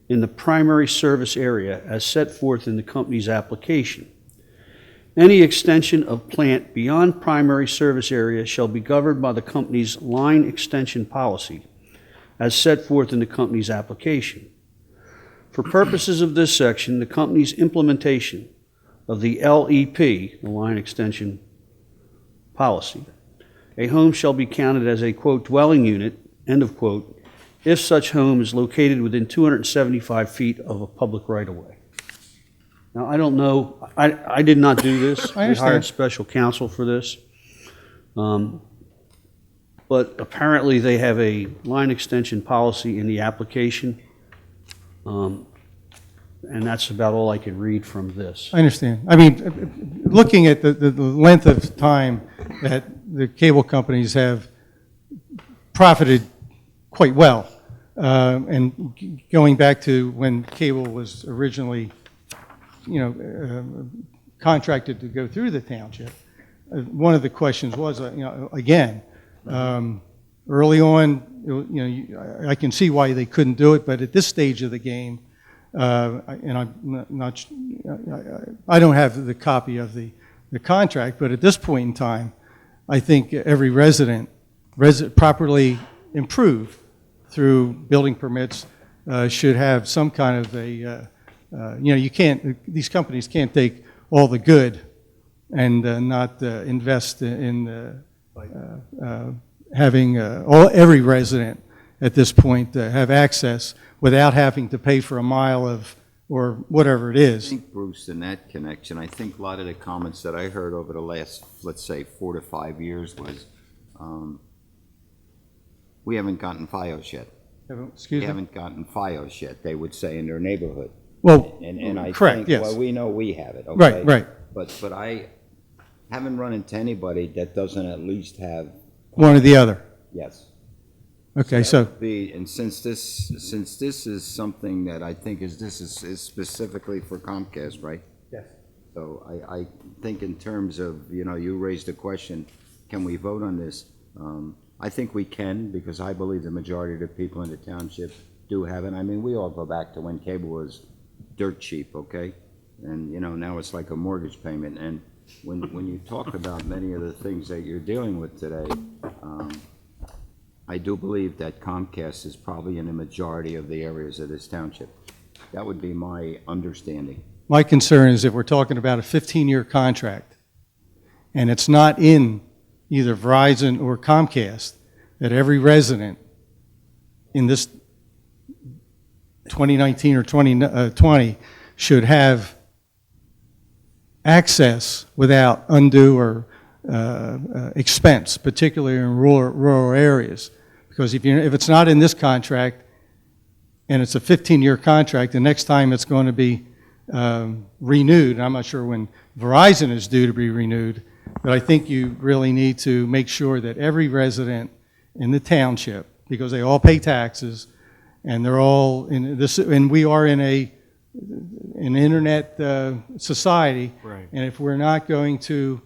in the primary service area as set forth in the company's application. Any extension of plant beyond primary service area shall be governed by the company's line extension policy as set forth in the company's application. For purposes of this section, the company's implementation of the LEP, the line extension policy, a home shall be counted as a, quote, dwelling unit, end of quote, if such home is located within 275 feet of a public right-of-way." Now, I don't know, I did not do this. I understand. We hired special counsel for this. But apparently they have a line extension policy in the application. And that's about all I could read from this. I understand. I mean, looking at the length of time that the cable companies have profited quite well, and going back to when cable was originally, contracted to go through the township, one of the questions was, again, early on, I can see why they couldn't do it, but at this stage of the game, and I'm not, I don't have the copy of the contract, but at this point in time, I think every resident, properly improved through building permits, should have some kind of a, you can't, these companies can't take all the good and not invest in having every resident at this point have access without having to pay for a mile of, or whatever it I is. think, Bruce, in that connection, I think a lot of the comments that I heard over the last, let's say, 4 to 5 years was, we haven't gotten FiOS yet. We Excuse me? haven't gotten FiOS yet, they would say in their neighborhood. Well, And I correct, think, yes. well, we know we have it, okay? Right, right. But I haven't run into anybody that doesn't at least have, One or the other. yes. Okay, so, And since this is something that I think is specifically for Comcast, right? Yes. So I think in terms of, you raised the question, can we vote on this? I think we can, because I believe the majority of the people in the township do have it. I mean, we all go back to when cable was dirt cheap, okay? And, now it's like a mortgage payment. And when you talk about many of the things that you're dealing with today, I do believe that Comcast is probably in the majority of the areas of this township. That would be my understanding. my concern is if we're talking about a 15-year contract, and it's not in either Verizon or Comcast, that every resident in this 2019 or 2020 should have access without undue or expense, particularly in rural areas. Because if it's not in this contract, and it's a 15-year contract, the next time it's going to be renewed, and I'm not sure when Verizon is due to be renewed, but I think you really need to make sure that every resident in the township, because they all pay taxes, and they're all in this, and we are in an internet society, Right. and if we're not going to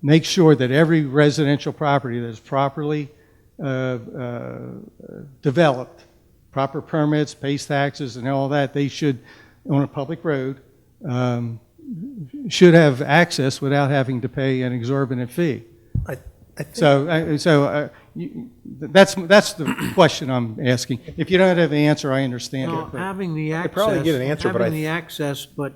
make sure that every residential property that is properly developed, proper permits, pays taxes, and all that, they should, on a public road, should have access without having to pay an exorbitant fee. I think- That's the question I'm asking. If you don't have the answer, I understand No, it. but- having the access. probably get an answer, but Having the access, but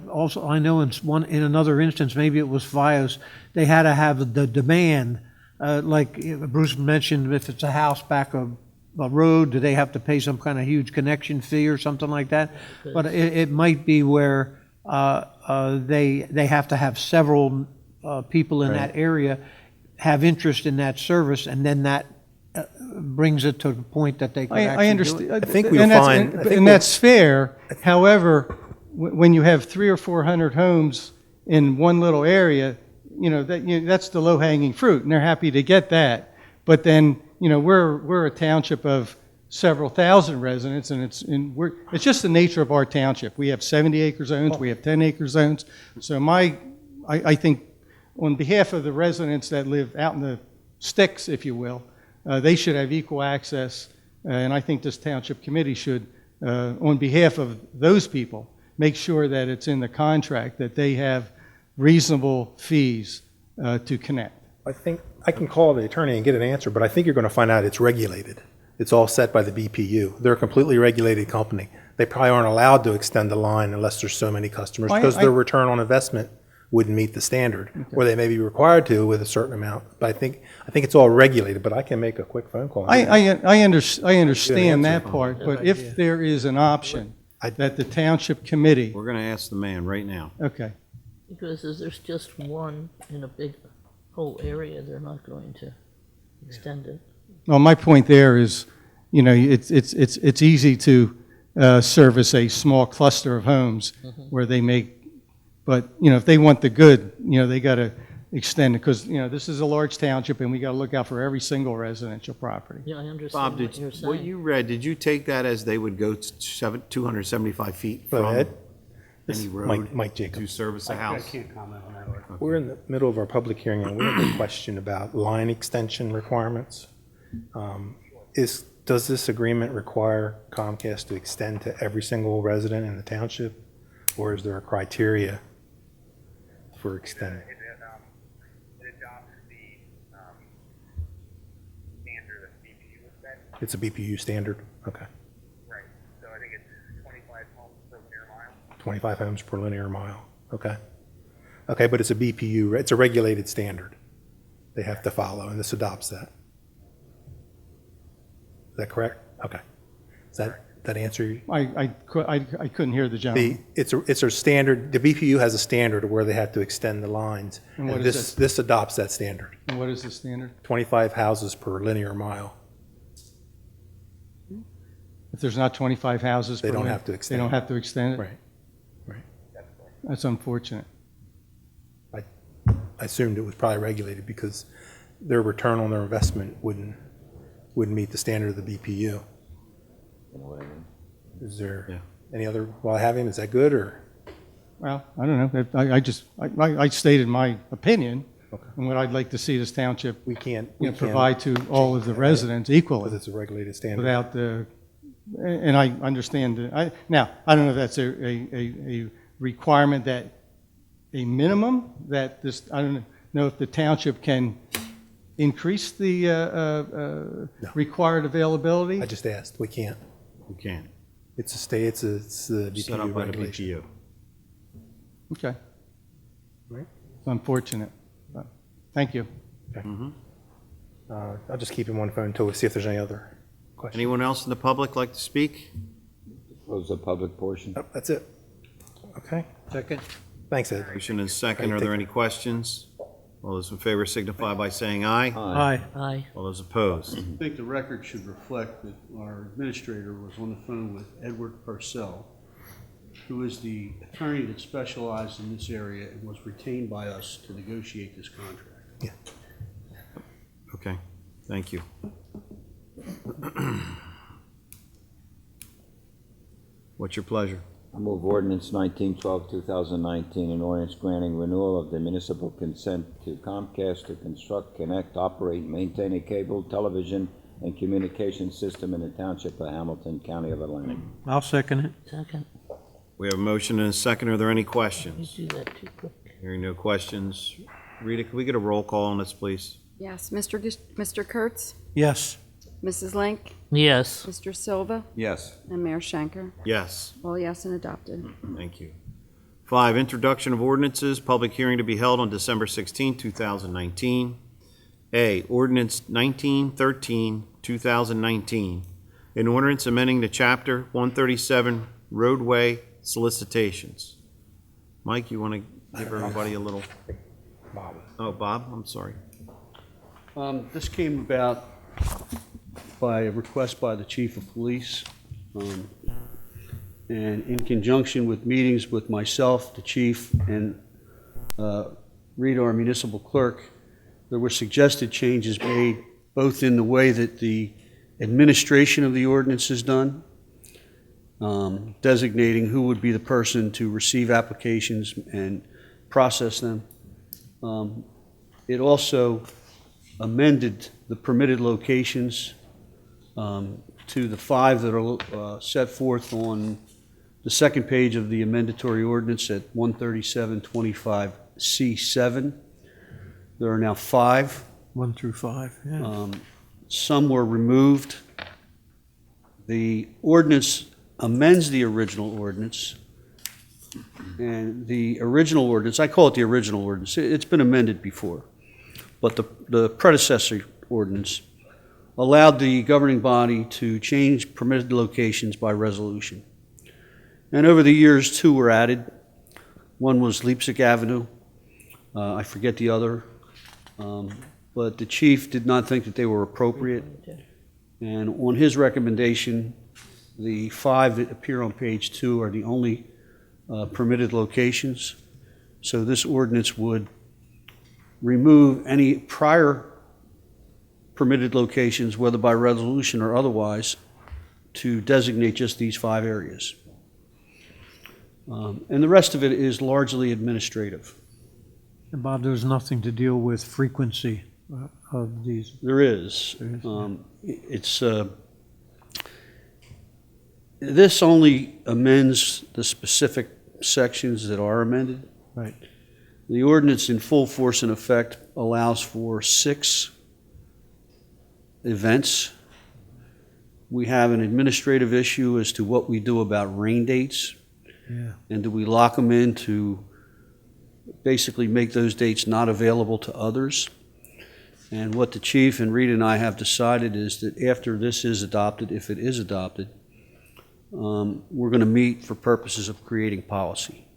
also, I know in another instance, maybe it was FiOS, they had to have the demand, like Bruce mentioned, if it's a house back a road, do they have to pay some kind of huge connection fee or something like that? But it might be where they have to have several people in that area have interest in that service, and then that brings it to the point that they can I actually do understand. it. I think we'll find- I think And that's fair. However, when you have 300 or 400 homes in one little area, that's the low-hanging fruit, and they're happy to get that. But then, we're a township of several thousand residents, and it's just the nature of our township. We have 70-acre zones, we have 10-acre zones. So I think on behalf of the residents that live out in the sticks, if you will, they should have equal access, and I think this township committee should, on behalf of those people, make sure that it's in the contract that they have reasonable fees to connect. I think I can call the attorney and get an answer, but I think you're going to find out it's regulated. It's all set by the BPU. They're a completely regulated company. They probably aren't allowed to extend the line unless there's so many customers, because their return on investment wouldn't meet the standard, or they may be required to with a certain amount. But I think it's all regulated, but I can make a quick phone call. I understand that answer. part, but if there is an option that the township committee, We're going to ask the man right now. okay, Because if there's just one in a big whole area, they're not going to extend it. well, my point there is, it's easy to service a small cluster of homes where they make, but, if they want the good, they got to extend it, because, this is a large township, and we got to look out for every single residential property. Yeah, I understand Bob, what you're what saying. you read, did you take that as they would go 275 feet Go from ahead. any Mike road to Jacobs. service a house? We're in the middle of our public hearing, and we have a question about line extension requirements. Does this agreement require Comcast to extend to every single resident in the township, or is there a criteria for extending? It's a BPU standard? Okay. Right, so I think it's 25 homes per linear mile. 25 homes per linear mile. Okay. Okay, but it's a BPU, it's a regulated standard they have to follow, and this adopts that. Is that correct? Okay. Does that answer you? I couldn't hear the gentleman. It's a standard, the BPU has a standard where they have to extend the lines. And what And is this adopts that standard. And what is the standard? 25 houses per linear mile. If there's not 25 houses. They per don't lane, have to extend They it. don't have to extend it? Right. Right. That's unfortunate. I assumed it was probably regulated because their return on their investment wouldn't meet the standard of the BPU. You know what I mean? Is there any other, while I have him, is that good or? Well, I don't know. I stated my opinion and what I'd like to see this township We can't. provide to all of the residents Because equally it's a regulated standard. without the, and I understand, now, I don't know if that's a requirement that, a minimum that this, I don't know if the township can increase the required availability. I just asked. We can't. You can't. It's a state, it's the Set up BPU by the regulation. BPU. Okay. Right. It's unfortunate. But thank you. I'll just keep him on the phone until we see if there's any other questions. Anyone else in the public like to speak? Close the public portion. Oh, that's it. Okay. Second? Thanks, Ed. Motion is second. Are there any questions? All those in favor signify by saying aye. Aye. All those opposed? I think the record should reflect that our administrator was on the phone with Edward Purcell, who is the attorney that specialized in this area and was retained by us to negotiate this contract. Okay, thank you. What's your pleasure? I move ordinance 1912, 2019, an ordinance granting renewal of the municipal consent to Comcast to construct, connect, operate, and maintain a cable, television, and communication system in the Township of Hamilton, County of Atlantic. I'll second it. Second. We have a motion and a second. Are there any questions? You do that too quick. Hearing no questions. Rita, can we get a roll call on this, please? Yes, Mr. Kurtz, Yes. Mrs. Link, Yes. Mr. Silva, Yes. and Mayor Schenker. Yes, All yes and adopted. thank you. 5, introduction of ordinances, public hearing to be held on December 16, 2019. A, ordinance 1913, 2019, an ordinance amending the Chapter 137 roadway solicitations. Mike, you want to give everybody a little? Bob. Oh, Bob, I'm sorry. This came about by a request by the chief of police, and in conjunction with meetings with myself, the chief, and Rita, our municipal clerk, there were suggested changes made both in the way that the administration of the ordinance is done, designating who would be the person to receive applications and process them. It also amended the permitted locations to the 5 that are set forth on the second page of the amendatory ordinance at 13725C7. There are now 5. 1 through 5, yeah. Some were removed. The ordinance amends the original ordinance. And the original ordinance, I call it the original ordinance, it's been amended before. But the predecessor ordinance allowed the governing body to change permitted locations by resolution. And over the years, 2 were added. One was Leipzig Avenue. I forget the other. But the chief did not think that they were appropriate. And on his recommendation, the 5 that appear on page 2 are the only permitted locations. So this ordinance would remove any prior permitted locations, whether by resolution or otherwise, to designate just these 5 areas. And the rest of it is largely administrative. And Bob, there's nothing to deal with frequency of these. There is. This only amends the specific sections that are amended. Right. The ordinance in full force and effect allows for 6 events, We have an administrative issue as to what we do about rain dates. Yeah. And do we lock them in to basically make those dates not available to others? And what the chief and Rita and I have decided is that after this is adopted, if it is adopted, we're going to meet for purposes of creating policy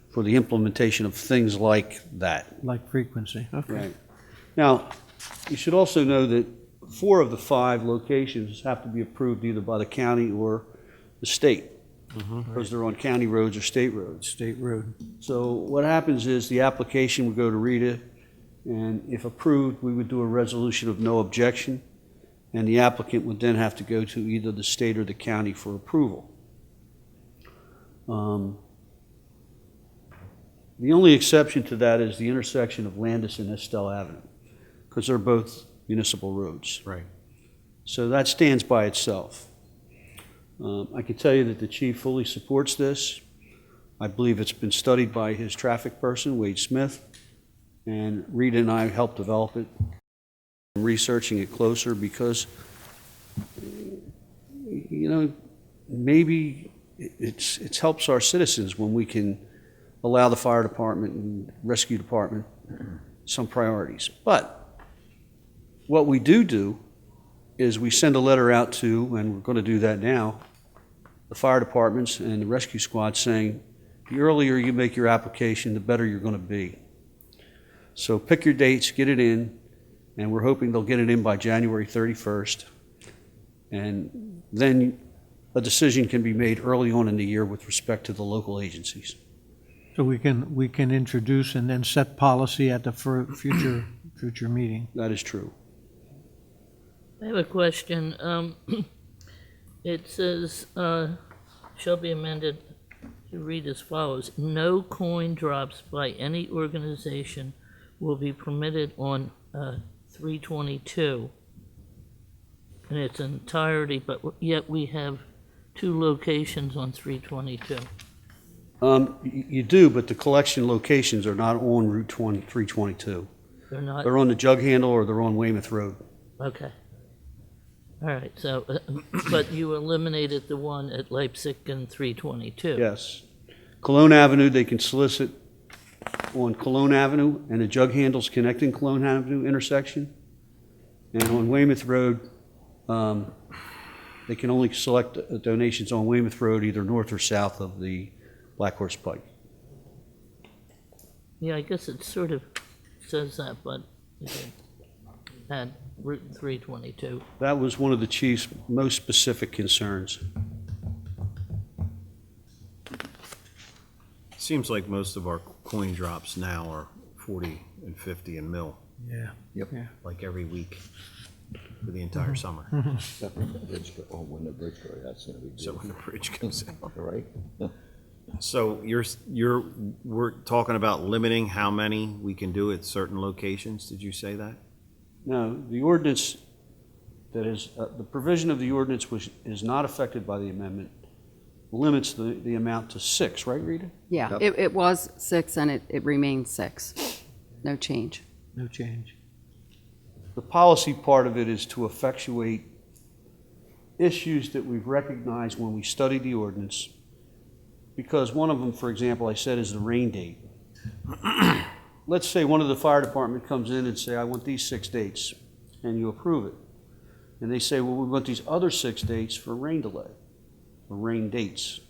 for the implementation of things like that. Like frequency, okay. Right. Now, you should also know that 4 of the 5 locations have to be approved either by the county or the state, because they're on county roads or state roads. State road. So what happens is the application would go to Rita, and if approved, we would do a resolution of no objection, and the applicant would then have to go to either the state or the county for approval. The only exception to that is the intersection of Landis and Estelle Avenue, because they're both municipal roads. Right. So that stands by itself. I can tell you that the chief fully supports this. I believe it's been studied by his traffic person, Wade Smith, and Rita and I helped develop it. I'm researching it closer because, you know, maybe it helps our citizens when we can allow the fire department and rescue department some priorities. But what we do is we send a letter out to, and we're going to do that now, the fire departments and the rescue squad saying, the earlier you make your application, the better you're going to be. So pick your dates, get it in, and we're hoping they'll get it in by January 31st. And then a decision can be made early on in the year with respect to the local agencies. So we can introduce and then set policy at the future meeting. That is true. I have a question. It says, shall be amended to read as follows. No coin drops by any organization will be permitted on 322 in its entirety, but yet we have 2 locations on 322. You do, but the collection locations are not on Route 322. They're not? They're on the Jug Handle or they're on Weymouth Road. Okay. All right, so, but you eliminated the one at Leipzig and 322? Yes. Cologne Avenue, they can solicit on Cologne Avenue and the Jug Handles connecting Cologne Avenue intersection. And on Weymouth Road, they can only select donations on Weymouth Road either north or south of the Black Horse Pike. Yeah, I guess it sort of says that, but it had Route 322. That was one of the chief's most specific concerns. Seems like most of our coin drops now are 40 and 50 and mil, Yeah. Yep. Yeah. like every week for the entire summer. Except when the bridge when the bridge goes, that's gonna be So when the bridge comes in. all right? So we're talking about limiting how many we can do at certain locations, did you say that? No, the ordinance that is, the provision of the ordinance which is not affected by the amendment limits the amount to 6, right, Rita? Yeah, it was 6 and it remains 6. No change. No change. The policy part of it is to effectuate issues that we've recognized when we studied the ordinance, because one of them, for example, I said is the rain date. Let's say one of the fire department comes in and say, I want these 6 dates, and you approve it. And they say, well, we want these other 6 dates for rain delay, or rain dates.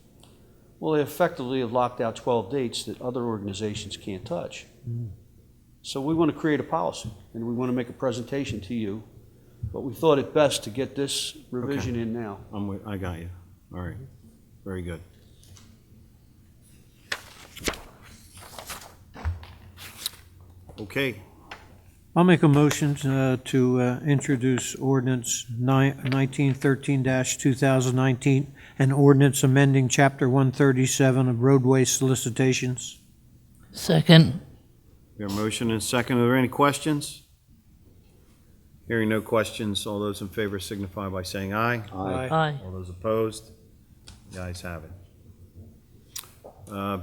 Well, they effectively have locked out 12 dates that other organizations can't touch. So we want to create a policy, and we want to make a presentation to you, but we thought it best to get this revision in now. I got you. All right. Very good. Okay. I'll make a motion to introduce ordinance 1913-2019, an ordinance amending Chapter 137 of roadway solicitations. Second. We have a motion and a second. Are there any questions? Hearing no questions, all those in favor signify by saying aye. Aye. All those opposed? The ayes have it.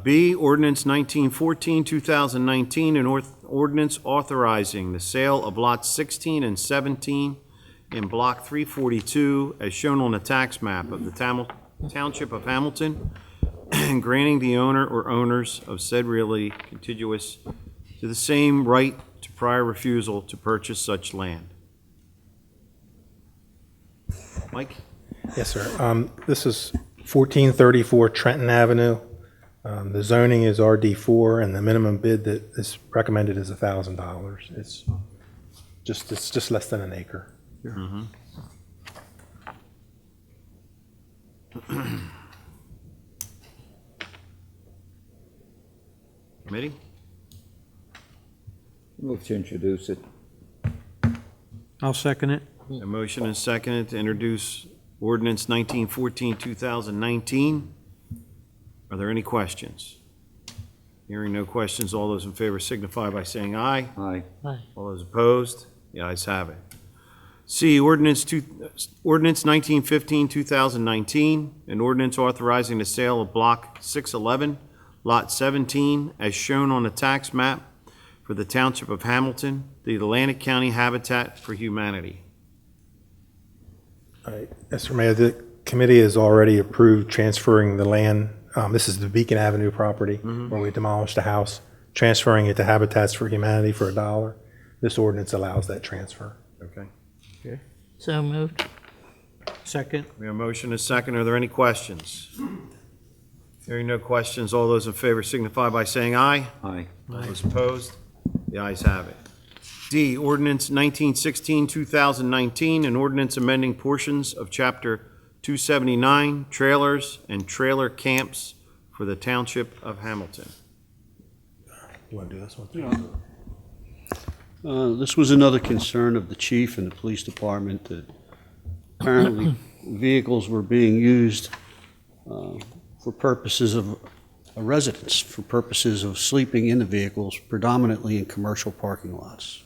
B, ordinance 1914, 2019, an ordinance authorizing the sale of lots 16 and 17 in Block 342 as shown on the tax map of the Township of Hamilton, and granting the owner or owners of said realty contiguous to the same right to prior refusal to purchase such land. Mike? Yes, sir. This is 1434 Trenton Avenue. The zoning is RD4, and the minimum bid that is recommended is $1,000. It's just less than an acre. Committee? Move to introduce it. I'll second it. A motion and seconded to introduce ordinance 1914, 2019. Are there any questions? Hearing no questions, all those in favor signify by saying aye. Aye. All those opposed? The ayes have it. C, ordinance 1915, 2019, an ordinance authorizing the sale of Block 611, Lot 17, as shown on the tax map for the Township of Hamilton, the Atlantic County Habitat for Humanity. Yes, sir, Mayor, the committee has already approved transferring the land. This is the Beacon Avenue property where we demolished the house, transferring it to Habitats for Humanity for $1. This ordinance allows that transfer. Okay. So moved. Second. We have a motion and a second. Are there any questions? Hearing no questions, all those in favor signify by saying aye. Aye. All those opposed? The ayes have it. D, ordinance 1916, 2019, an ordinance amending portions of Chapter 279, trailers and trailer camps for the Township of Hamilton. You want to do this one? This was another concern of the chief and the police department, that apparently vehicles were being used for purposes of a residence, for purposes of sleeping in the vehicles, predominantly in commercial parking lots.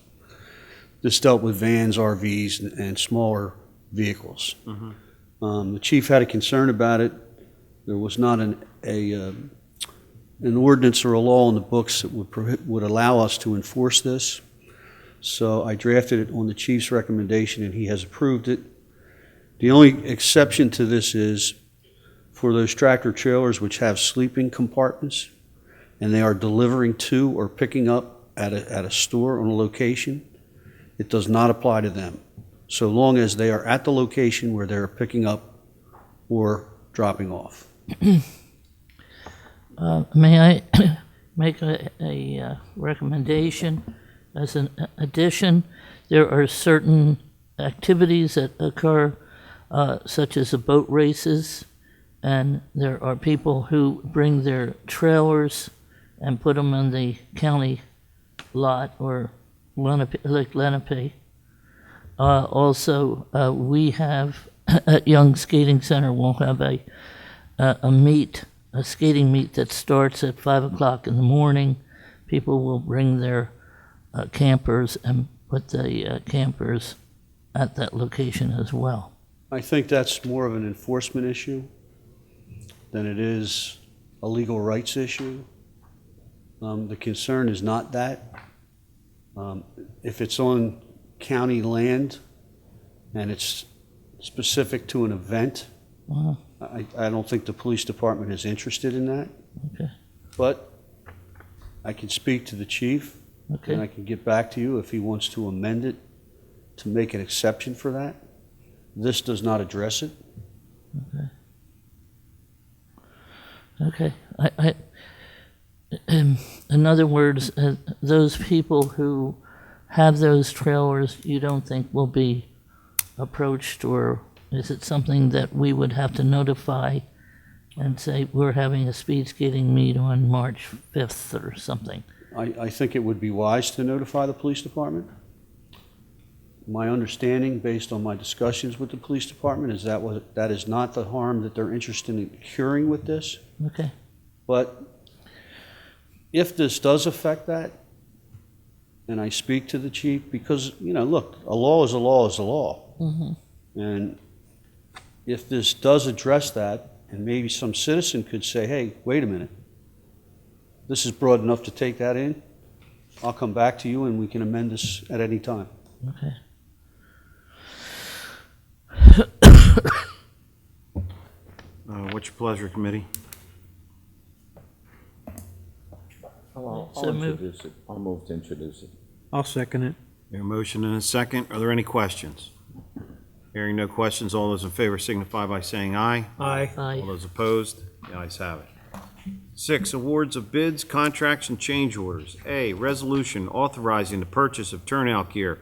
This dealt with vans, RVs, and smaller vehicles. The chief had a concern about it. There was not an ordinance or a law in the books that would allow us to enforce this. So I drafted it on the chief's recommendation, and he has approved it. The only exception to this is for those tractor trailers which have sleeping compartments, and they are delivering to or picking up at a store on a location, it does not apply to them, so long as they are at the location where they're picking up or dropping off. May I make a recommendation? As an addition, there are certain activities that occur, such as the boat races, and there are people who bring their trailers and put them in the county lot or Lake Lenape. Also, we have at Young Skating Center, we'll have a skating meet that starts at 5 o'clock in the morning. People will bring their campers and put the campers at that location as well. I think that's more of an enforcement issue than it is a legal rights issue. The concern is not that. If it's on county land and it's specific to an event, I don't think the police department is interested in that. Okay. But I can speak to the chief, Okay. and I can get back to you if he wants to amend it to make an exception for that. This does not address it. Okay. In other words, those people who have those trailers, you don't think will be approached, or is it something that we would have to notify and say, we're having a speed skating meet on March 5th or something? I think it would be wise to notify the police department. My understanding, based on my discussions with the police department, is that is not the harm that they're interested in curing with this. Okay. But if this does affect that, and I speak to the chief, because, look, a law is a law is a law. And if this does address that, and maybe some citizen could say, hey, wait a minute, this is broad enough to take that in, I'll come back to you and we can amend this at any time. Okay. What's your pleasure, committee? I'll So moved. introduce it. I'll move to introduce it. I'll second it. A motion and a second. Are there any questions? Hearing no questions, all those in favor signify by saying aye. Aye. All Aye. those opposed? The ayes have it. 6, awards of bids, contracts, and change orders. A, resolution authorizing the purchase of turnout gear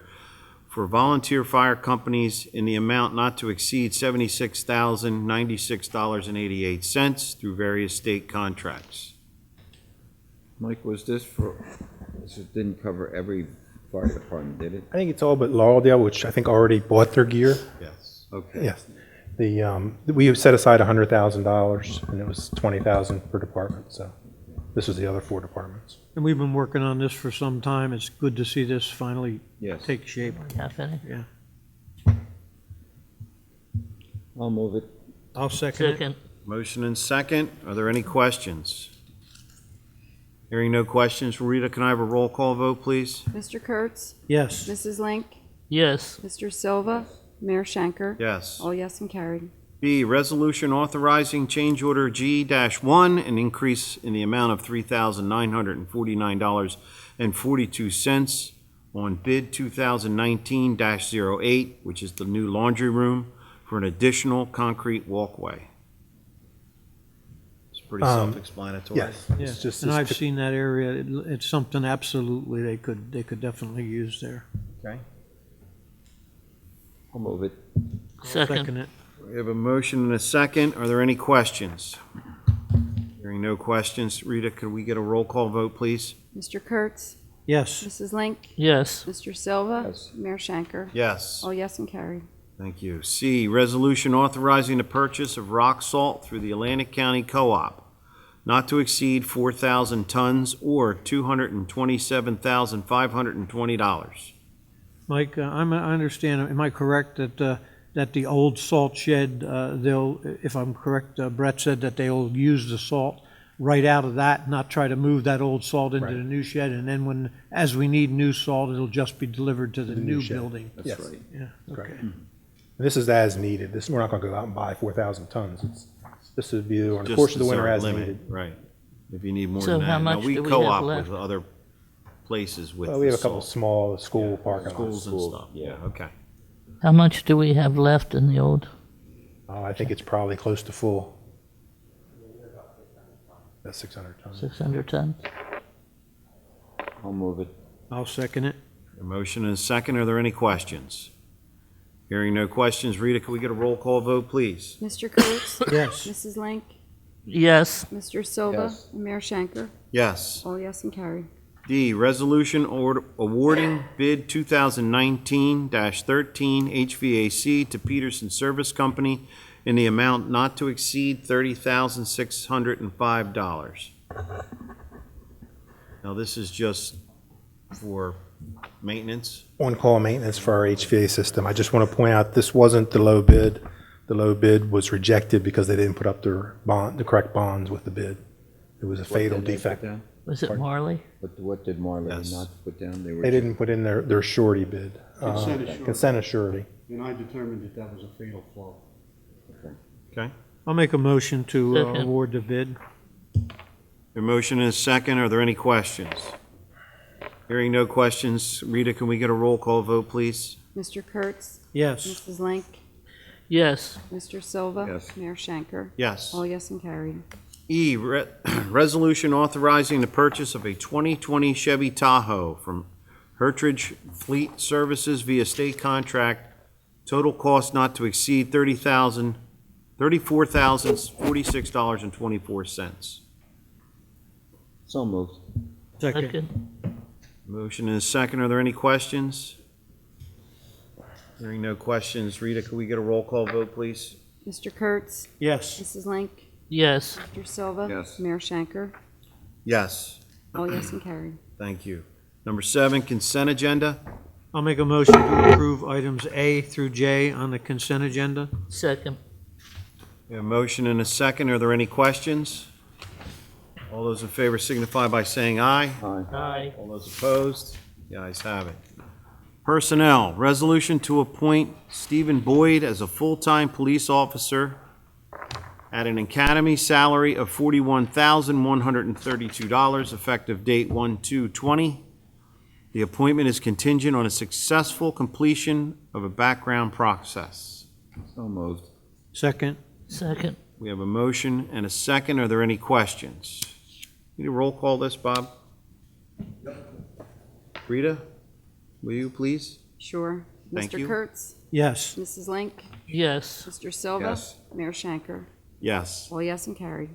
for volunteer fire companies in the amount not to exceed $76,096.88 through various state contracts. Mike, was this for, this didn't cover every fire department, did it? I think it's all but Lauderdale, which I think already bought their gear. Yes. Okay. Yes. We set aside $100,000, and it was $20,000 per department, so this is the other 4 departments. And we've been working on this for some time. It's good to see this finally Yes. take shape. Have any? Yeah. I'll move it. I'll second it. Second. Motion and second. Are there any questions? Hearing no questions, Rita, can I have a roll call vote, please? Mr. Kurtz? Yes. Mrs. Link? Yes. Mr. Silva? Mayor Shanker? Yes. All yes and carried. B, resolution authorizing change order G-1, an increase in the amount of $3,949.42 on bid 2019-08, which is the new laundry room, for an additional concrete walkway. It's pretty self-explanatory. Yes. Yeah. It's just And this I've seen that area. It's something absolutely they could definitely use there. Okay. I'll move it. Second Second. it. We have a motion and a second. Are there any questions? Hearing no questions, Rita, could we get a roll call vote, please? Mr. Kurtz? Yes. Mrs. Link? Yes. Mr. Silva? Yes. Mayor Shanker? Yes. All yes and carried. Thank you. C, resolution authorizing the purchase of rock salt through the Atlantic County Co-op, not to exceed 4,000 tons or $227,520. Mike, I understand, am I correct that the old salt shed, they'll, if I'm correct, Brett said that they'll use the salt right out of that, not try to move that old salt into the new shed, and then as we need new salt, it'll just be delivered to the new shed. building? That's Yes. right. Yeah, Correct. okay. This is as needed. We're not going to go out and buy 4,000 tons. This would be during the Just course of the as winter our as limit, needed. Right. If you need more So than that. how Now, much do we have co-op left? with other places with Well, we have a the couple salt. small school parking lots. Schools and School, stuff. yeah. Yeah, okay. How much do we have left in the old? I think it's probably close to full. That's 600 tons. 600 tons? I'll move it. I'll second it. A motion and a second. Are there any questions? Hearing no questions, Rita, can we get a roll call vote, please? Mr. Kurtz? Yes. Mrs. Link? Yes. Mr. Silva? Yes. And Mayor Shanker? Yes. All yes and carried. D, resolution awarding bid 2019-13 HVAC to Peterson Service Company in the amount not to exceed $30,605. Now, this is just for maintenance. On-call maintenance for our HVA system. I just want to point out, this wasn't the low bid. The low bid was rejected because they didn't put up the correct bonds with the bid. It was a fatal What did they put defect. down? Was it Marley? What did Marley Yes. not put down? They didn't put in their surety bid. Consent assurity. Consent surety. And I determined that that was a fatal flaw. Okay. I'll make a motion to Second. award the bid. A motion and a second. Are there any questions? Hearing no questions, Rita, can we get a roll call vote, please? Mr. Kurtz? Yes. Mrs. Link? Yes. Mr. Silva? Yes. Mayor Shanker? Yes. All yes and carried. E, resolution authorizing the purchase of a 2020 Chevy Tahoe from Hertridge Fleet Services via state contract. Total cost not to exceed $34,046.24. So moved. Second. Second. Motion and a second. Are there any questions? Hearing no questions, Rita, can we get a roll call vote, please? Mr. Kurtz? Yes. Mrs. Link? Yes. Mr. Silva? Yes. Mayor Shanker? Yes. All yes and carried. Thank you. Number 7, consent agenda. I'll make a motion to approve items A through J on the consent agenda. Second. We have a motion and a second. Are there any questions? All those in favor signify by saying aye. Aye. Aye. All those opposed? The ayes have it. Personnel, resolution to appoint Stephen Boyd as a full-time police officer at an academy salary of $41,132, effective date 1/2/20. The appointment is contingent on a successful completion of a background process. So moved. Second. Second. We have a motion and a second. Are there any questions? Need a roll call this, Bob? Rita, will you please? Sure. Thank you. Mr. Kurtz? Yes. Mrs. Link? Yes. Mr. Silva? Yes. Mayor Shanker? Yes. All yes and carried.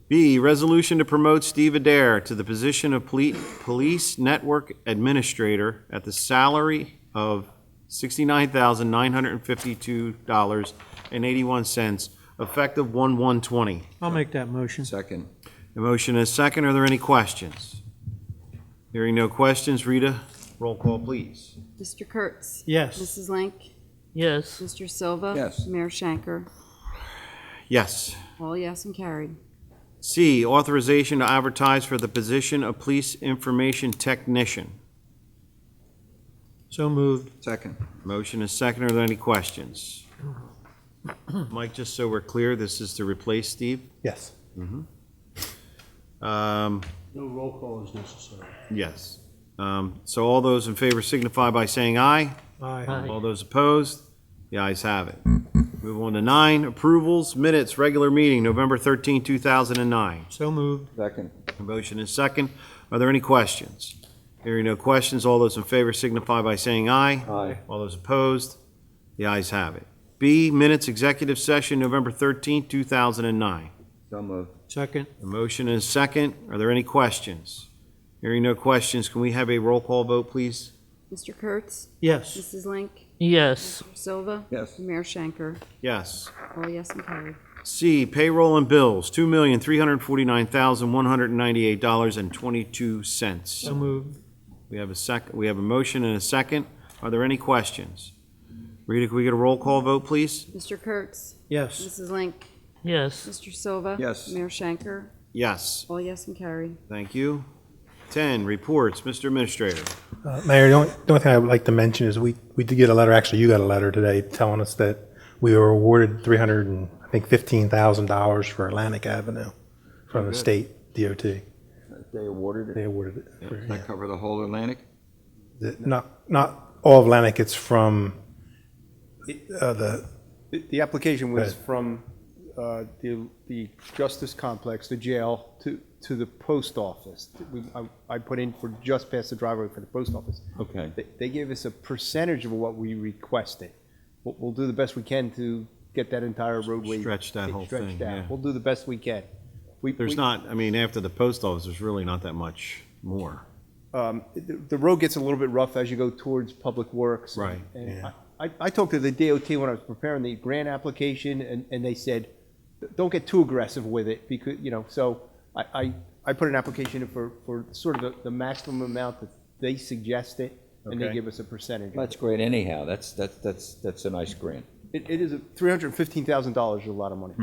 B, resolution to promote Steve Adair to the position of Police Network Administrator at the salary of $69,952.81, effective 1/1/20. I'll make that motion. Second. The motion is second. Are there any questions? Hearing no questions, Rita, roll call, please. Mr. Kurtz? Yes. Mrs. Link? Yes. Mr. Silva? Yes. Mayor Shanker? Yes. All yes and carried. C, authorization to advertise for the position of Police Information Technician. So moved. Second. Motion is second. Are there any questions? Mike, just so we're clear, this is to replace Steve? Yes. Um, No roll call is necessary. Yes. So all those in favor signify by saying aye. Aye. All those opposed? The ayes have it. Move on to 9, approvals, minutes, regular meeting, November 13, 2009. So moved. Second. A motion is second. Are there any questions? Hearing no questions, all those in favor signify by saying aye. Aye. All those opposed? The ayes have it. B, minutes, executive session, November 13, 2009. So moved. Second. A motion is second. Are there any questions? Hearing no questions, can we have a roll call vote, please? Mr. Kurtz? Yes. Mrs. Link? Yes. Mr. Silva? Yes. Mayor Shanker? Yes. All yes and carried. C, payroll and bills, $2,349,198.22. So moved. We have a motion and a second. Are there any questions? Rita, can we get a roll call vote, please? Mr. Kurtz? Yes. Mrs. Link? Yes. Mr. Silva? Yes. Mayor Shanker? Yes. All yes and carried. Thank you. 10, reports, Mr. Administrator. Mayor, the only thing I would like to mention is we did get a letter, actually you got a letter today telling us that we were awarded $15,000 for Atlantic Avenue from the state DOT. They awarded They it. awarded it. Does that cover the whole Atlantic? Not all of Atlantic, it's from the, The application was Right. from the Justice Complex, the jail, to the post office. I put in for just past the driveway for the post office. Okay. They gave us a percentage of what we requested. We'll do the best we can to get that entire roadway. Stretch that whole stretched thing, out. yeah. We'll do the best we can. There's not, I mean, after the post office, there's really not that much more. The road gets a little bit rough as you go towards Public Works. Right, And yeah. I talked to the DOT when I was preparing the grant application, and they said, don't get too aggressive with it, because, so I put an application in for sort of the maximum amount that they suggested, and they Okay. give us a percentage. That's great anyhow. That's a nice grant. It is $315,000 is a lot of money.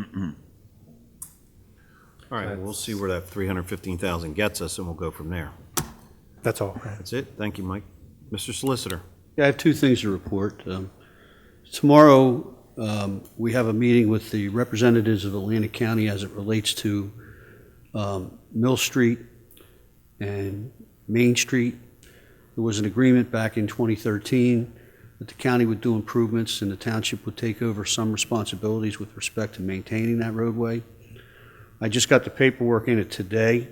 All right, we'll see where that 315,000 gets us, and we'll go from there. that's all. That's it. Thank you, Mike. Mr. Solicitor. Yeah, I have two things to report. Tomorrow, we have a meeting with the representatives of Atlantic County as it relates to Mill Street and Main Street. There was an agreement back in 2013 that the county would do improvements and the township would take over some responsibilities with respect to maintaining that roadway. I just got the paperwork in it today,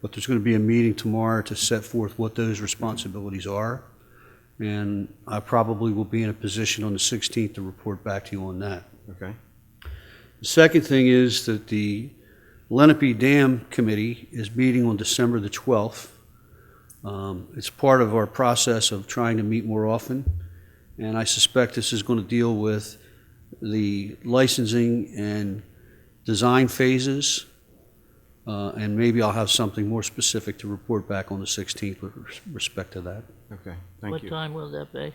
but there's going to be a meeting tomorrow to set forth what those responsibilities are. And I probably will be in a position on the 16th to report back to you on that. Okay. The second thing is that the Lenape Dam Committee is meeting on December the 12th. It's part of our process of trying to meet more often, and I suspect this is going to deal with the licensing and design phases, and maybe I'll have something more specific to report back on the 16th with respect to that. Okay, thank What you. time will that be?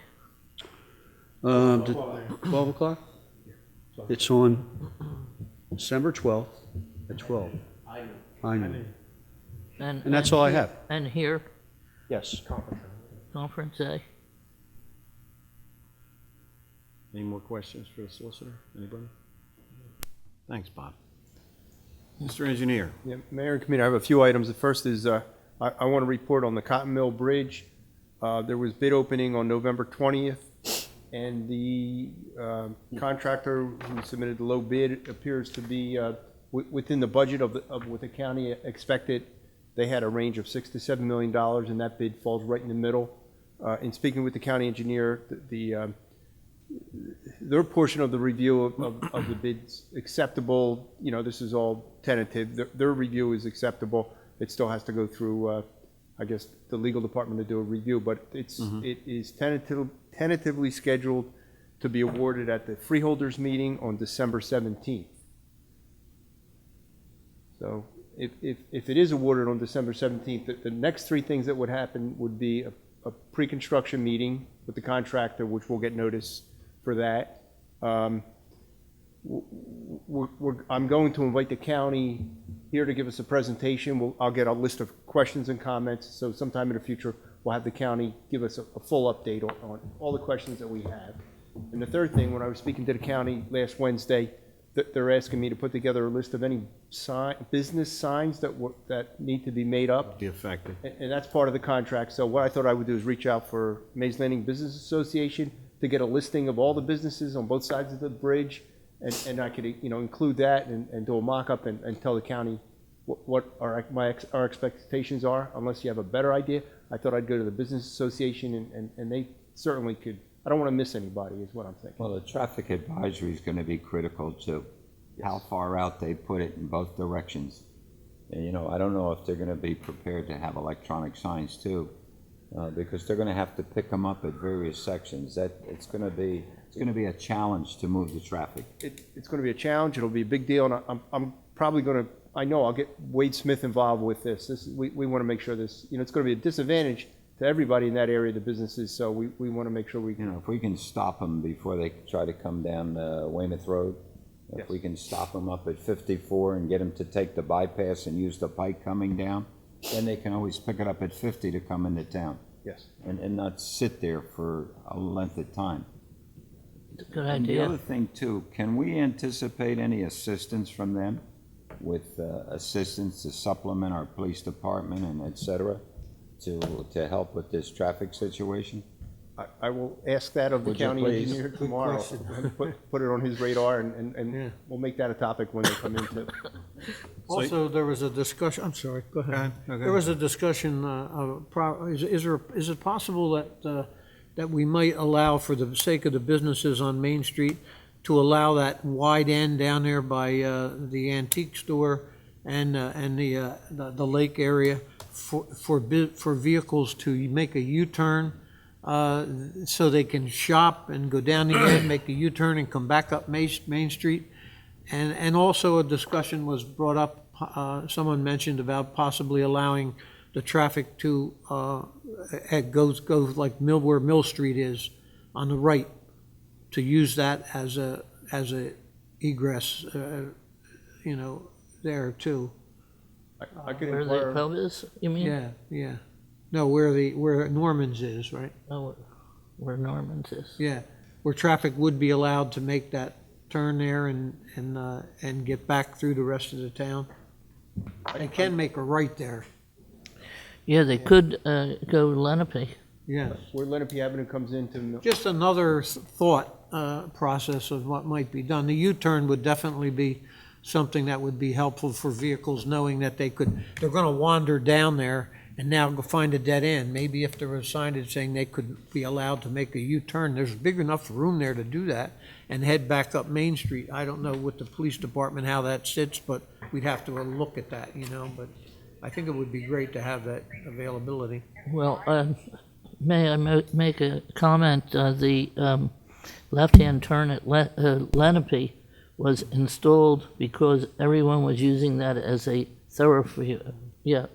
12 o'clock? It's on December 12th at 12. I know. And that's all I have. And here, Yes. conference A? Any more questions for the solicitor? Anybody? Thanks, Bob. Mr. Engineer? Yeah, Mayor and Committee, I have a few items. The first is, I want to report on the Cotton Mill Bridge. There was bid opening on November 20th, and the contractor who submitted the low bid appears to be within the budget of what the county expected. They had a range of $6 to $7 million, and that bid falls right in the middle. In speaking with the county engineer, their portion of the review of the bid's acceptable. You know, this is all tentative. Their review is acceptable. It still has to go through, I guess, the legal department to do a review, but it is tentatively scheduled to be awarded at the freeholders meeting on December 17th. So if it is awarded on December 17th, the next three things that would happen would be a pre-construction meeting with the contractor, which we'll get notice for that. I'm going to invite the county here to give us a presentation. I'll get a list of questions and comments, so sometime in the future, we'll have the county give us a full update on all the questions that we have. And the third thing, when I was speaking to the county last Wednesday, they're asking me to put together a list of any business signs that need to be made up. Be affected. And that's part of the contract. So what I thought I would do is reach out for Mays Landing Business Association to get a listing of all the businesses on both sides of the bridge, and I could, include that and do a mock-up and tell the county what our expectations are. Unless you have a better idea, I thought I'd go to the Business Association, and they certainly could. I don't want to miss anybody, is what I'm thinking. Well, the traffic advisory is going to be critical too. How far out they put it in both directions. And, I don't know if they're going to be prepared to have electronic signs too, because they're going to have to pick them up at various sections. It's going to be a challenge to move the traffic. It's going to be a challenge. It'll be a big deal, and I'm probably going to. I know I'll get Wade Smith involved with this. We want to make sure this. It's going to be a disadvantage to everybody in that area, the businesses, so we want to make sure we If we can stop them before they try to come down Weymouth Road, if Yes. we can stop them up at 54 and get them to take the bypass and use the pike coming down, then they can always pick it up at 50 to come into town Yes. and not sit there for a length of time. Good And the idea. other thing too, can we anticipate any assistance from them with assistance to supplement our police department and et cetera to help with this traffic situation? I will ask that of the Would you county please? engineer tomorrow. Put it on his radar, and we'll make that a topic when they come in too. Also, there was a discussion, I'm sorry, go ahead. Okay. There was a discussion, is it possible that we might allow, for the sake of the businesses on Main Street, to allow that wide end down there by the antique store and the lake area for vehicles to make a U-turn, so they can shop and go down the end, make a U-turn and come back up Main Street? And also a discussion was brought up, someone mentioned about possibly allowing the traffic to, go like where Mill Street is on the right, to use that as a egress, there too. I could Where the inquire. pub is, you mean? Yeah. No, where Norman's is, right? Oh, where Norman's is. Yeah, where traffic would be allowed to make that turn there and get back through the rest of the town. They can make a right there, Yeah, they could go Lenape. yeah. Where Lenape Avenue comes into. Just another thought process of what might be done. The U-turn would definitely be something that would be helpful for vehicles, knowing that they're going to wander down there and now go find a dead end. Maybe if there was signage saying they could be allowed to make a U-turn, there's big enough room there to do that and head back up Main Street. I don't know with the police department how that sits, but we'd have to look at that, but I think it would be great to have that availability. Well, may I make a comment? The left-hand turn at Lenape was installed because everyone was using that as a thoroughfare. Yeah.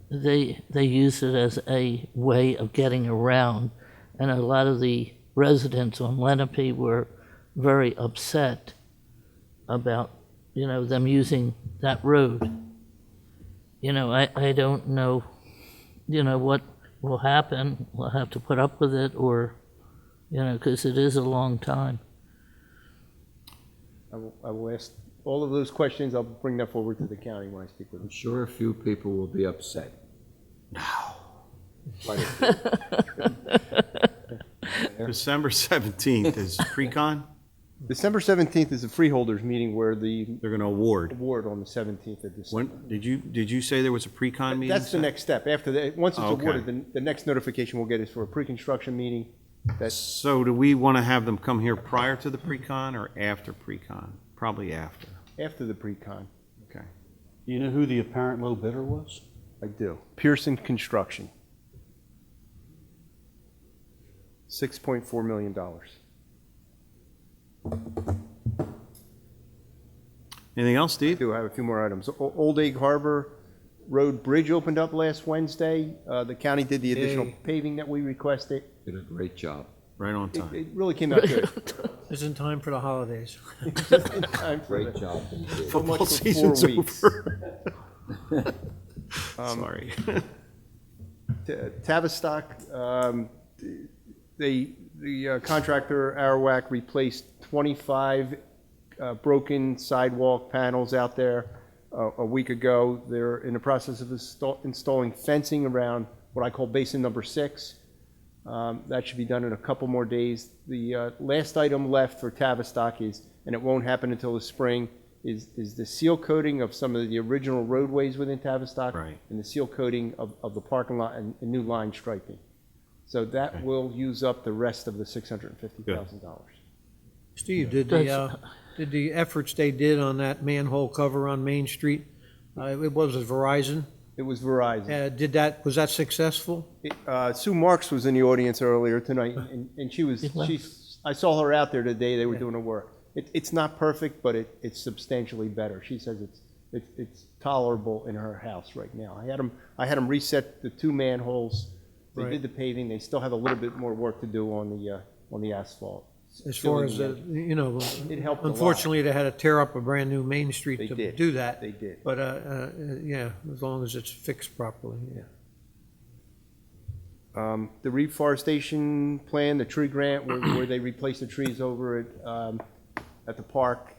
They used it as a way of getting around, and a lot of the residents on Lenape were very upset about, them using that road. I don't know, what will happen. We'll have to put up with it, or, you know, because it is a long time. I will ask all of those questions. I'll bring that forward to the county when I speak with I'm them. sure a few people will be upset. December 17th is pre-con? December 17th is the freeholders meeting where the They're going to award. award on the 17th of December. When, did you say there was a pre-con meeting? That's the next step. After that, once it's Okay. awarded, the next notification we'll get is for a pre-construction meeting. That's So do we want to have them come here prior to the pre-con or after pre-con? Probably after. after the pre-con. Okay. Do you know who the apparent low bidder was? I do. Pearson Construction. $6.4 million. Anything else, I Steve? do have a few more items. Old Egg Harbor Road Bridge opened up last Wednesday. The county did the additional Yay. paving that we requested. Did a great job. Right on It time. it really came out good. It's in time for the holidays. Just in time for Great the- job. so much Football for 4 season's weeks. over. Sorry. Tavistock, the contractor, Arawak, replaced 25 broken sidewalk panels out there a week ago. They're in the process of installing fencing around what I call basin number 6. That should be done in a couple more days. The last item left for Tavistock is, and it won't happen until the spring, is the seal coating of some of the original roadways within Tavistock. Right. And the seal coating of the parking lot and new line striping. So that Okay. will use up the rest of the $650,000. Steve, did the efforts they did on that manhole cover on Main Street, it was Verizon, It was Verizon. was that successful? Sue Marks was in the audience earlier tonight, and I saw her out there today. They were doing the work. It's not perfect, but it's substantially better. She says it's tolerable in her house right now. I had them reset the 2 manholes. They Right. did the paving. They still have a little bit more work to do on the asphalt. As far as, you know, It helped a lot. unfortunately, they had to tear up a brand-new Main Street They to did. do that. They did. But, yeah, as long as it's fixed properly, yeah. The reforestation plan, the tree grant, where they replaced the trees over at the park,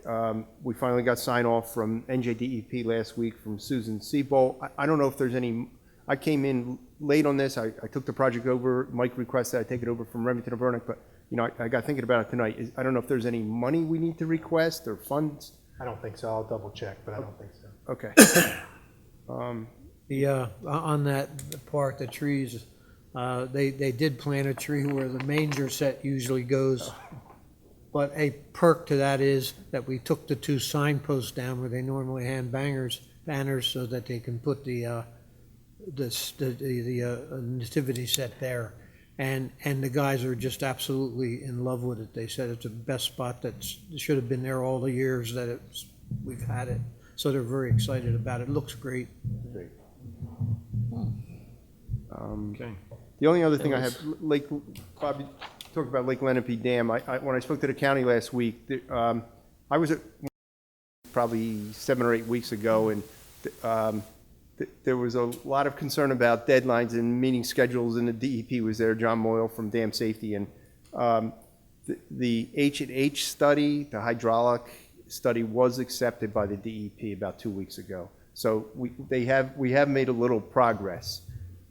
we finally got sign off from NJDEP last week from Susan Seabolt. I don't know if there's any, I came in late on this. I took the project over. Mike requested I take it over from Remington and Vernick, but, you know, I got thinking about it tonight. I don't know if there's any money we need to request or funds. I don't think so. I'll double check, but I don't think so. Okay. On that park, the trees, they did plant a tree where the manger set usually goes. But a perk to that is that we took the 2 signposts down where they normally hand banners so that they can put the nativity set there. And the guys are just absolutely in love with it. They said it's the best spot that should have been there all the years that we've had it. So they're very excited about it. It looks great. Great. Okay. The only other thing I have, Bob talked about Lake Lenape Dam. When I spoke to the county last week, I was at probably 7 or 8 weeks ago, and there was a lot of concern about deadlines and meeting schedules, and the DEP was there, John Moyle from Dam Safety, and the H&H study, the hydraulic study, was accepted by the DEP about 2 weeks ago. So we have made a little progress.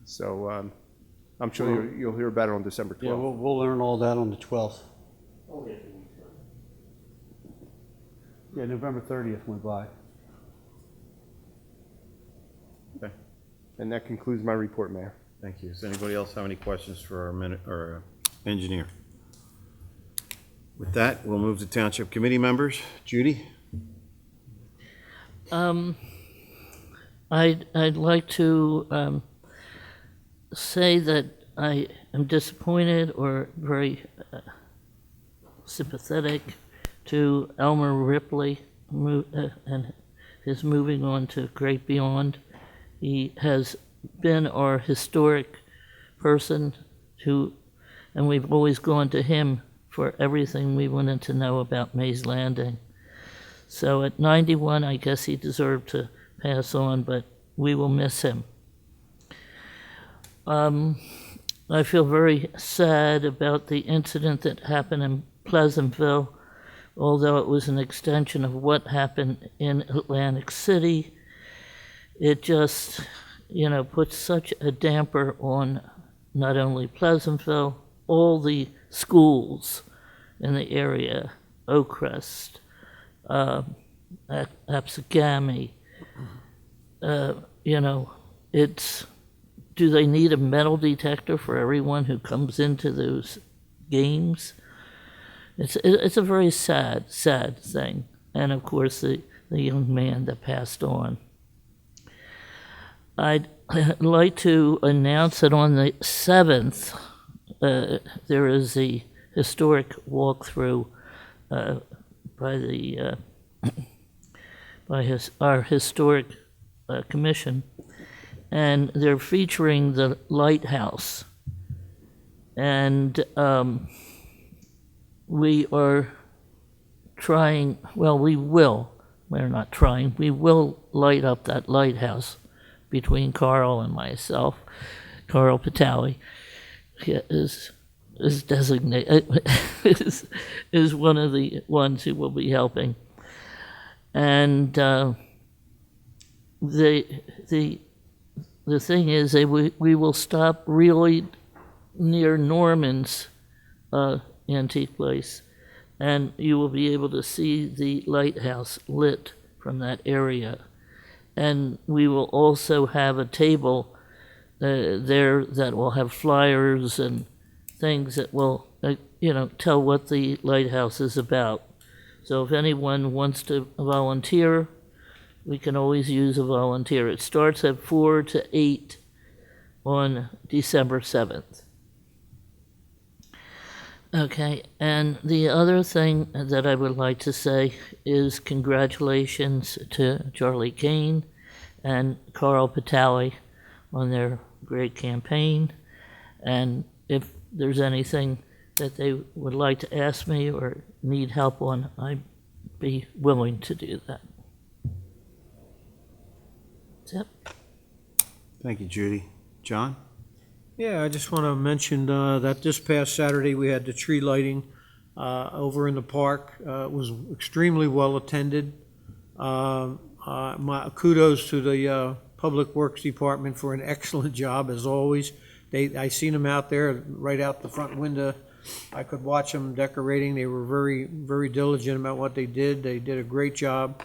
So I'm sure you'll hear about it on December 12th. Yeah, we'll learn all that on the 12th. Yeah, November 30th went by. Okay. And that concludes my report, Mayor. Thank you. Does anybody else have any questions for our engineer? With that, we'll move to Township Committee members. Judy? I'd like to say that I am disappointed or very sympathetic to Elmer Ripley and his moving on to Great Beyond. He has been our historic person and we've always gone to him for everything we wanted to know about Mays Landing. So at 91, I guess he deserved to pass on, but we will miss him. I feel very sad about the incident that happened in Pleasantville, although it was an extension of what happened in Atlantic City. It just, puts such a damper on not only Pleasantville, all the schools in the area, Oakcrest, Apsagami. Do they need a metal detector for everyone who comes into those games? It's a very sad thing. And of course, the young man that passed on. I'd like to announce that on the 7th, there is a historic walkthrough by our historic commission, and they're featuring the lighthouse. And we are trying, we will light up that lighthouse between Carl and myself. Carl Patali is designated, is one of the ones who will be helping. And the thing is that we will stop really near Norman's antique place, and you will be able to see the lighthouse lit from that area. And we will also have a table there that will have flyers and things that will, tell what the lighthouse is about. So if anyone wants to volunteer, we can always use a volunteer. It starts at 4 to 8 on December 7th. Okay, and the other thing that I would like to say is congratulations to Charlie Kane and Carl Patali on their great campaign. And if there's anything that they would like to ask me or need help on, I'd be willing to do that. That's it. Thank you, Judy. John? Yeah, I just want to mention that this past Saturday, we had the tree lighting over in the park. It was extremely well attended. My kudos to the Public Works Department for an excellent job, as always. I seen them out there right out the front window. I could watch them decorating. They were very, very diligent about what they did. They did a great job,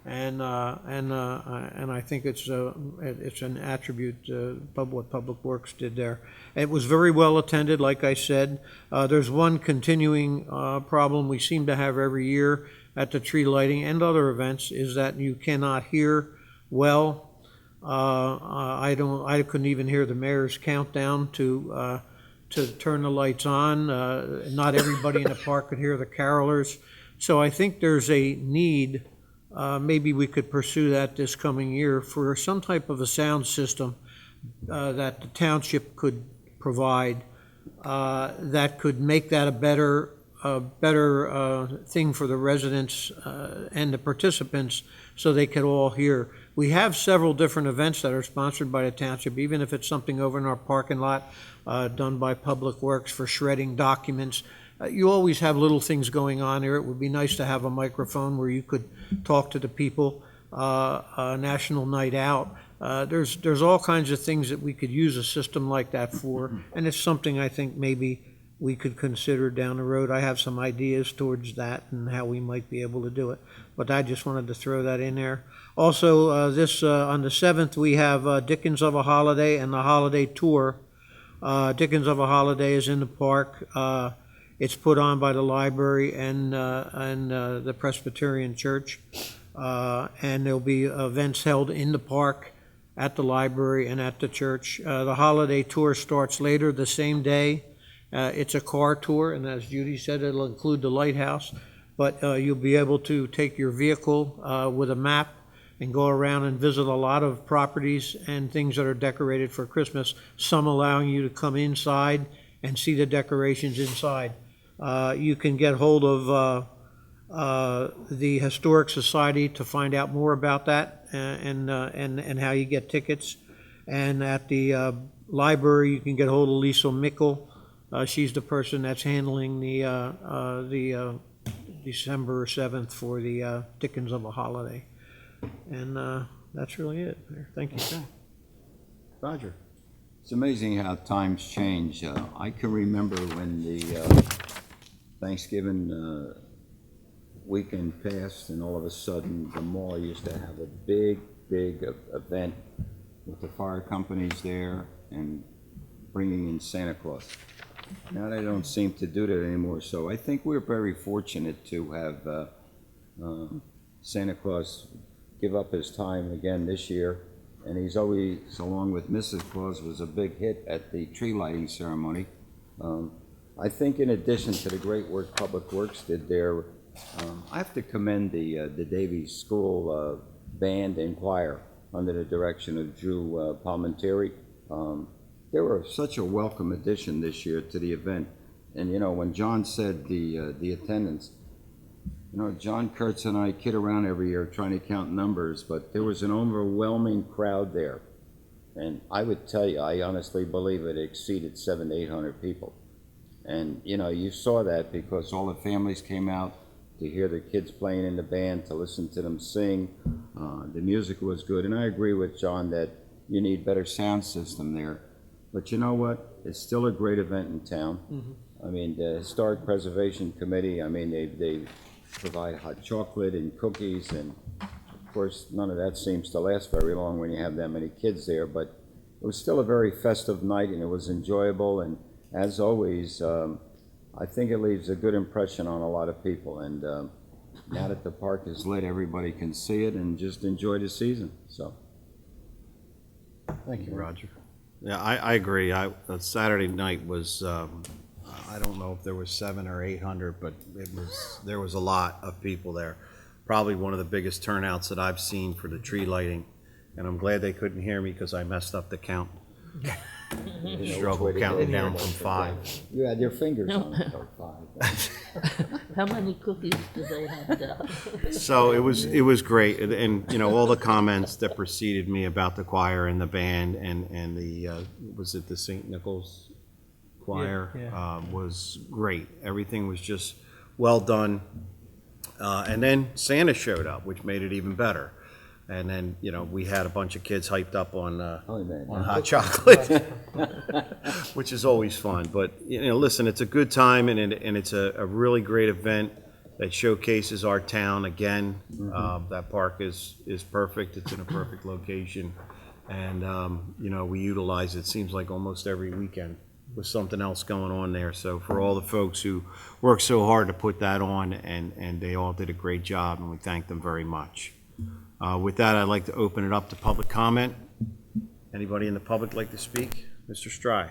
and I think it's an attribute what Public Works did there. It was very well attended, like I said. There's one continuing problem we seem to have every year at the tree lighting and other events, is that you cannot hear well. I couldn't even hear the mayor's countdown to turn the lights on. Not everybody in the park could hear the carolers. So I think there's a need, maybe we could pursue that this coming year, for some type of a sound system that the township could provide that could make that a better thing for the residents and the participants, so they could all hear. We have several different events that are sponsored by the township, even if it's something over in our parking lot done by Public Works for shredding documents. You always have little things going on here. It would be nice to have a microphone where you could talk to the people. National Night Out. There's all kinds of things that we could use a system like that for, and it's something I think maybe we could consider down the road. I have some ideas towards that and how we might be able to do it, but I just wanted to throw that in there. Also, on the 7th, we have Dickens of a Holiday and the Holiday Tour. Dickens of a Holiday is in the park. It's put on by the library and the Presbyterian Church. And there'll be events held in the park, at the library, and at the church. The holiday tour starts later the same day. It's a car tour, and as Judy said, it'll include the lighthouse. But you'll be able to take your vehicle with a map and go around and visit a lot of properties and things that are decorated for Christmas, some allowing you to come inside and see the decorations inside. You can get hold of the Historic Society to find out more about that and how you get tickets. And at the library, you can get hold of Lisa Mickle. She's the person that's handling the December 7th for the Dickens of a Holiday. And that's really it. Thank you. Roger. It's amazing how times change. I can remember when the Thanksgiving weekend passed, and all of a sudden, the mall used to have a big event with the fire companies there and bringing in Santa Claus. Now they don't seem to do that anymore, so I think we're very fortunate to have Santa Claus give up his time again this year. And he's always, along with Mrs. Claus, was a big hit at the tree lighting ceremony. I think in addition to the great work Public Works did there, I have to commend the Davies School band and choir under the direction of Drew Palmentieri. They were such a welcome addition this year to the event. And you know, when John said the attendance, you know, John Kurtz and I kid around every year trying to count numbers, but there was an overwhelming crowd there. And I would tell you, I honestly believe it exceeded 700 to 800 people. And, you know, you saw that because all the families came out to hear the kids playing in the band, to listen to them sing. The music was good. And I agree with John that you need better sound system there. But you know what? It's still a great event in town. I mean, the Historic Preservation Committee, I mean, they provide hot chocolate and cookies, and of course none of that seems to last very long when you have that many kids there, but it was still a very festive night and it was enjoyable, and as always I think it leaves a good impression on a lot of people, and now that the park is lit, everybody can see it and just enjoy the season. So Thank you, Roger. Yeah, I agree. Saturday night was, I don't know if there was 700 or 800, but there was a lot of people there. Probably one of the biggest turnouts that I've seen for the tree lighting, and I'm glad they couldn't hear me because I messed up the count. The struggle counting down from 5. you had your fingers on it till 5. How many cookies do they have down? So it was great, and you know, all the comments that preceded me about the choir and the band and the was it the St. Nicholas choir? Yeah. Was great. Everything was just well done, and then Santa showed up, which made it even better. And then, you know, we had a bunch of kids hyped up on hot chocolate, which is always fun. But, you know, listen, it's a good time, and it's a really great event that showcases our town again. That park is perfect. It's in a perfect location. And, you know, we utilize it, seems like almost every weekend with something else going on there. So for all the folks who worked so hard to put that on, and they all did a great job, and we thank them very much. With that, I'd like to open it up to public comment. Anybody in the public like to speak? Mr. Stry.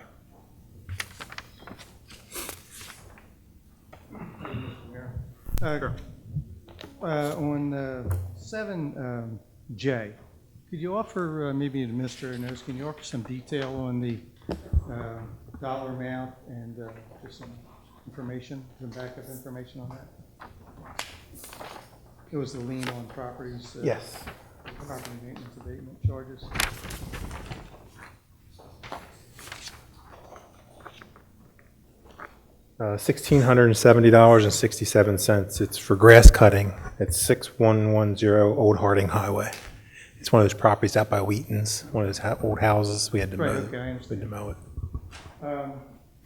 On 7J, could you offer, maybe the Mr. knows, can you offer some detail on the dollar amount and just some information, some backup information on that? It was the lien on properties. Yes. Property maintenance abatement charges. $1,670.67. It's for grass cutting. It's 6110 Old Harding Highway. It's one of those properties out by Wheaton's, one of those old houses. We had to mow. Right, okay, I understand. We had to mow it.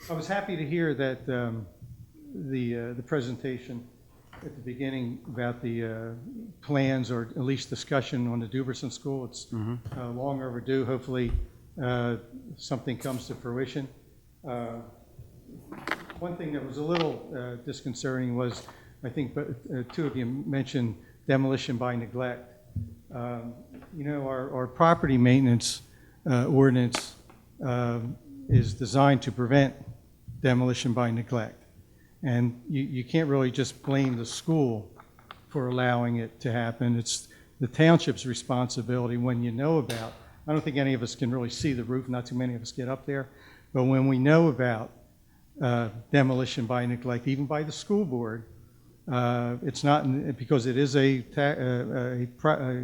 I was happy to hear that the presentation at the beginning about the plans, or at least discussion on the Duberson School. It's long overdue. Hopefully something comes to fruition. One thing that was a little disconcerting was, I think two of you mentioned demolition by neglect. You know, our property maintenance ordinance is designed to prevent demolition by neglect. And you can't really just blame the school for allowing it to happen. It's the township's responsibility when you know about, I don't think any of us can really see the roof, not too many of us get up there, but when we know about demolition by neglect, even by the school board, it's not, because it is a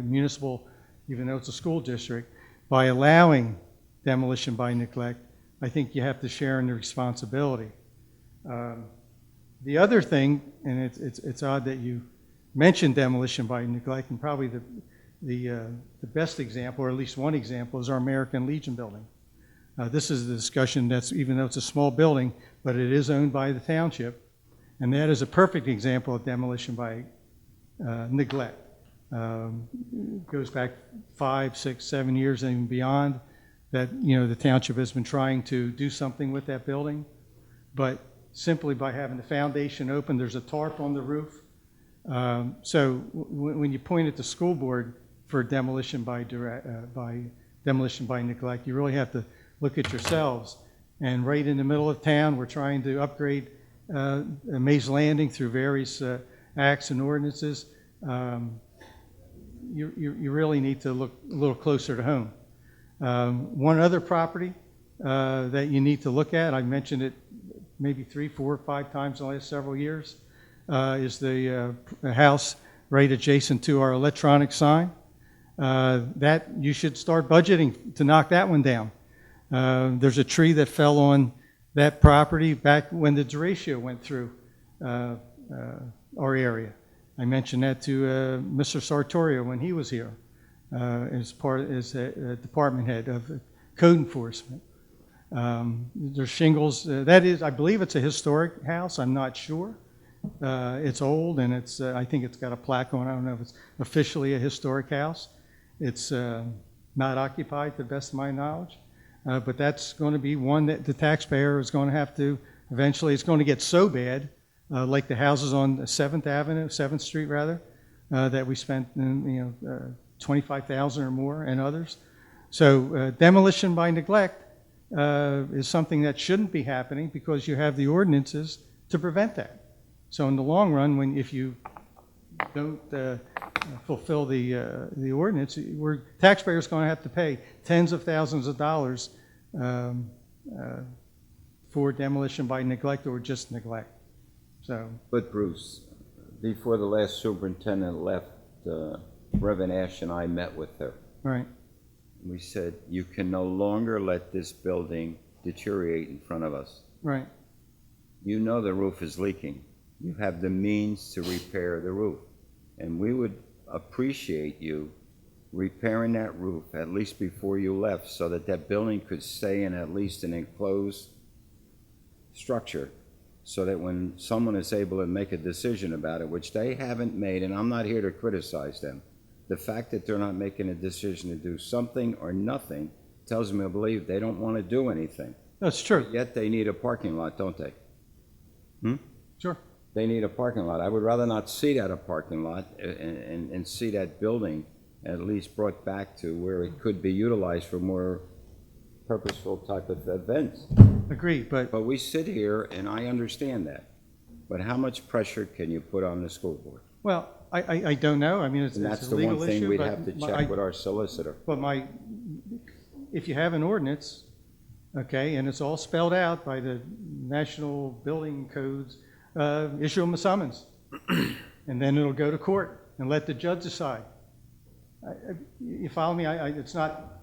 municipal, even though it's a school district, by allowing demolition by neglect. I think you have to share in the responsibility. The other thing, and it's odd that you mentioned demolition by neglect, and probably the best example, or at least one example, is our American Legion building. This is the discussion that's, even though it's a small building, but it is owned by the township, and that is a perfect example of demolition by neglect. Goes back 5, 6, 7 years and even beyond that, the township has been trying to do something with that building, but simply by having the foundation open, there's a tarp on the roof. So when you point at the school board for demolition by neglect, you really have to look at yourselves. And right in the middle of town, we're trying to upgrade Mays Landing through various acts and ordinances. You really need to look a little closer to home. One other property that you need to look at, I mentioned it maybe 3, 4, 5 times in the last several years, is the house right adjacent to our electronic sign. That you should start budgeting to knock that one down. There's a tree that fell on that property back when the derecho went through our area. I mentioned that to Mr. Sartorio when he was here as a department head of code enforcement. There's shingles. That is, I believe it's a historic house. I'm not sure. It's old, and it's. I think it's got a plaque on it. I don't know if it's officially a historic house. It's not occupied, to the best of my knowledge. But that's going to be one that the taxpayer is going to have to eventually. It's going to get so bad, like the houses on 7th Street rather, that we spent $25,000 or more, and others. So demolition by neglect is something that shouldn't be happening because you have the ordinances to prevent that. So in the long run, if you don't fulfill the ordinance, taxpayers going to have to pay tens of thousands of dollars for demolition by neglect or just neglect. So. But Bruce, before the last superintendent left, Reverend Ash and I met with her. Right. We said, you can no longer let this building deteriorate in front of us. Right. You know the roof is leaking. You have the means to repair the roof. And we would appreciate you repairing that roof at least before you left so that that building could stay in at least an enclosed structure so that when someone is able to make a decision about it, which they haven't made, and I'm not here to criticize them, the fact that they're not making a decision to do something or nothing tells me to believe they don't want to do anything. That's true. Yet they need a parking lot, don't they? Sure. They need a parking lot. I would rather not see that a parking lot and see that building at least brought back to where it could be utilized for more purposeful type of events. Agreed, but we sit here, and I understand that. But how much pressure can you put on the school board? well, I don't know. I mean, it's And that's a the legal one thing issue, we'd but have to my- check with our solicitor. But if you have an ordinance, okay, and it's all spelled out by the national building codes, issue them a summons. And then it'll go to court and let the judge decide. You follow me? It's not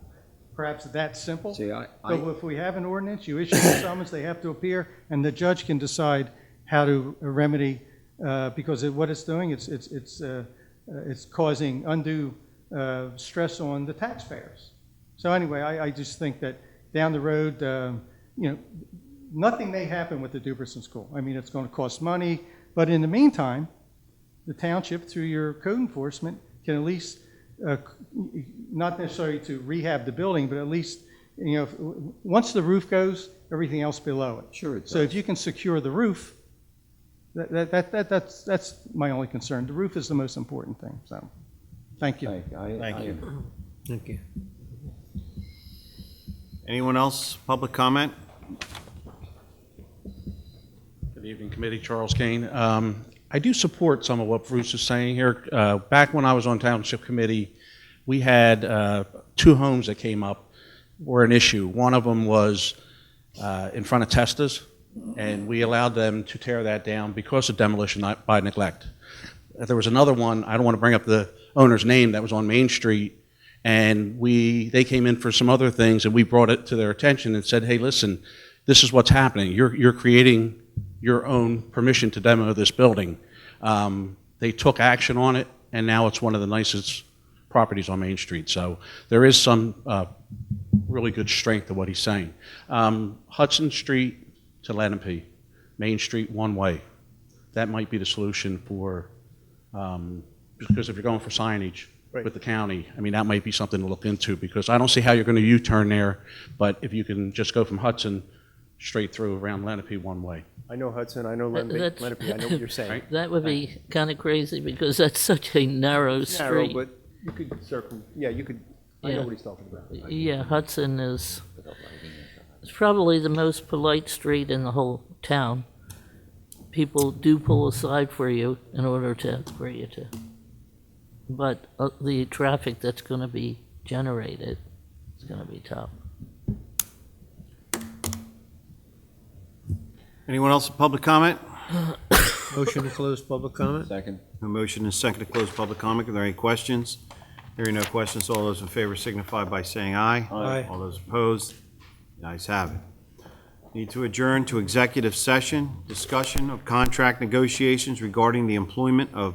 perhaps that simple. See, But if we have an ordinance, you issue the summons, they have to appear, and the judge can decide how to remedy, because what it's doing, it's causing undue stress on the taxpayers. So anyway, I just think that down the road, nothing may happen with the Duberson School. I mean, it's going to cost money, but in the meantime, the township, through your code enforcement, can at least, not necessarily to rehab the building, but at least, once the roof goes, everything else below it. Sure it So does. if you can secure the roof, that's my only concern. The roof is the most important thing, so, thank you. Thank you. Thank you. Anyone else, public comment? Good evening, committee. Charles Kane. I do support some of what Bruce is saying here. Back when I was on Township Committee, we had 2 homes that came up were an issue. One of them was in front of Testa's, and we allowed them to tear that down because of demolition by neglect. There was another one, I don't want to bring up the owner's name, that was on Main Street, And they came in for some other things, and we brought it to their attention and said, hey, listen, this is what's happening. You're creating your own permission to demo this building. They took action on it, and now it's one of the nicest properties on Main Street. So there is some really good strength to what he's saying. Hudson Street to Lenape, Main Street one way. That might be the solution for, because if you're going for signage with the county, I mean, that might be something to look into, because I don't see how you're going to U-turn there, but if you can just go from Hudson straight through around Lenape one way. I know Hudson, I know Lenape, I know what you're saying. That would be kind of crazy because that's such a narrow Narrow, street. but you could you could, I know what he's talking about. Yeah, Hudson is, it's probably the most polite street in the whole town. People do pull aside for you in order for you to, but the traffic that's going to be generated is going to be tough. Anyone else with public comment? Motion to close public comment? Second. A motion and second to close public comment. Are there any questions? Hearing no questions, all those in favor signify by saying aye. Aye. All those opposed, the ayes have it. Need to adjourn to executive session, discussion of contract negotiations regarding the employment of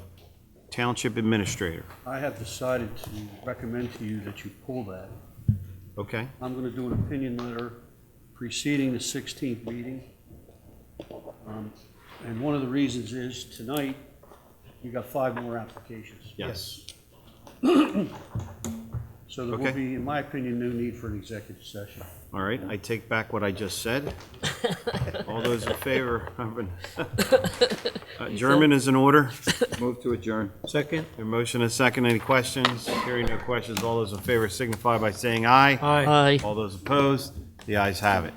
Township Administrator. I have decided to recommend to you that you pull that. Okay? I'm going to do an opinion letter preceding the 16th meeting. And one of the reasons is, tonight, you got 5 more applications. Yes. So there will Okay. be, in my opinion, no need for an executive session. All right, I take back what I just said. All those in favor of an adjournment is in order. Move to adjourn. Second? A motion and second. Any questions? Hearing no questions, all those in favor signify by saying aye. Aye. Aye. All those opposed, the ayes have it.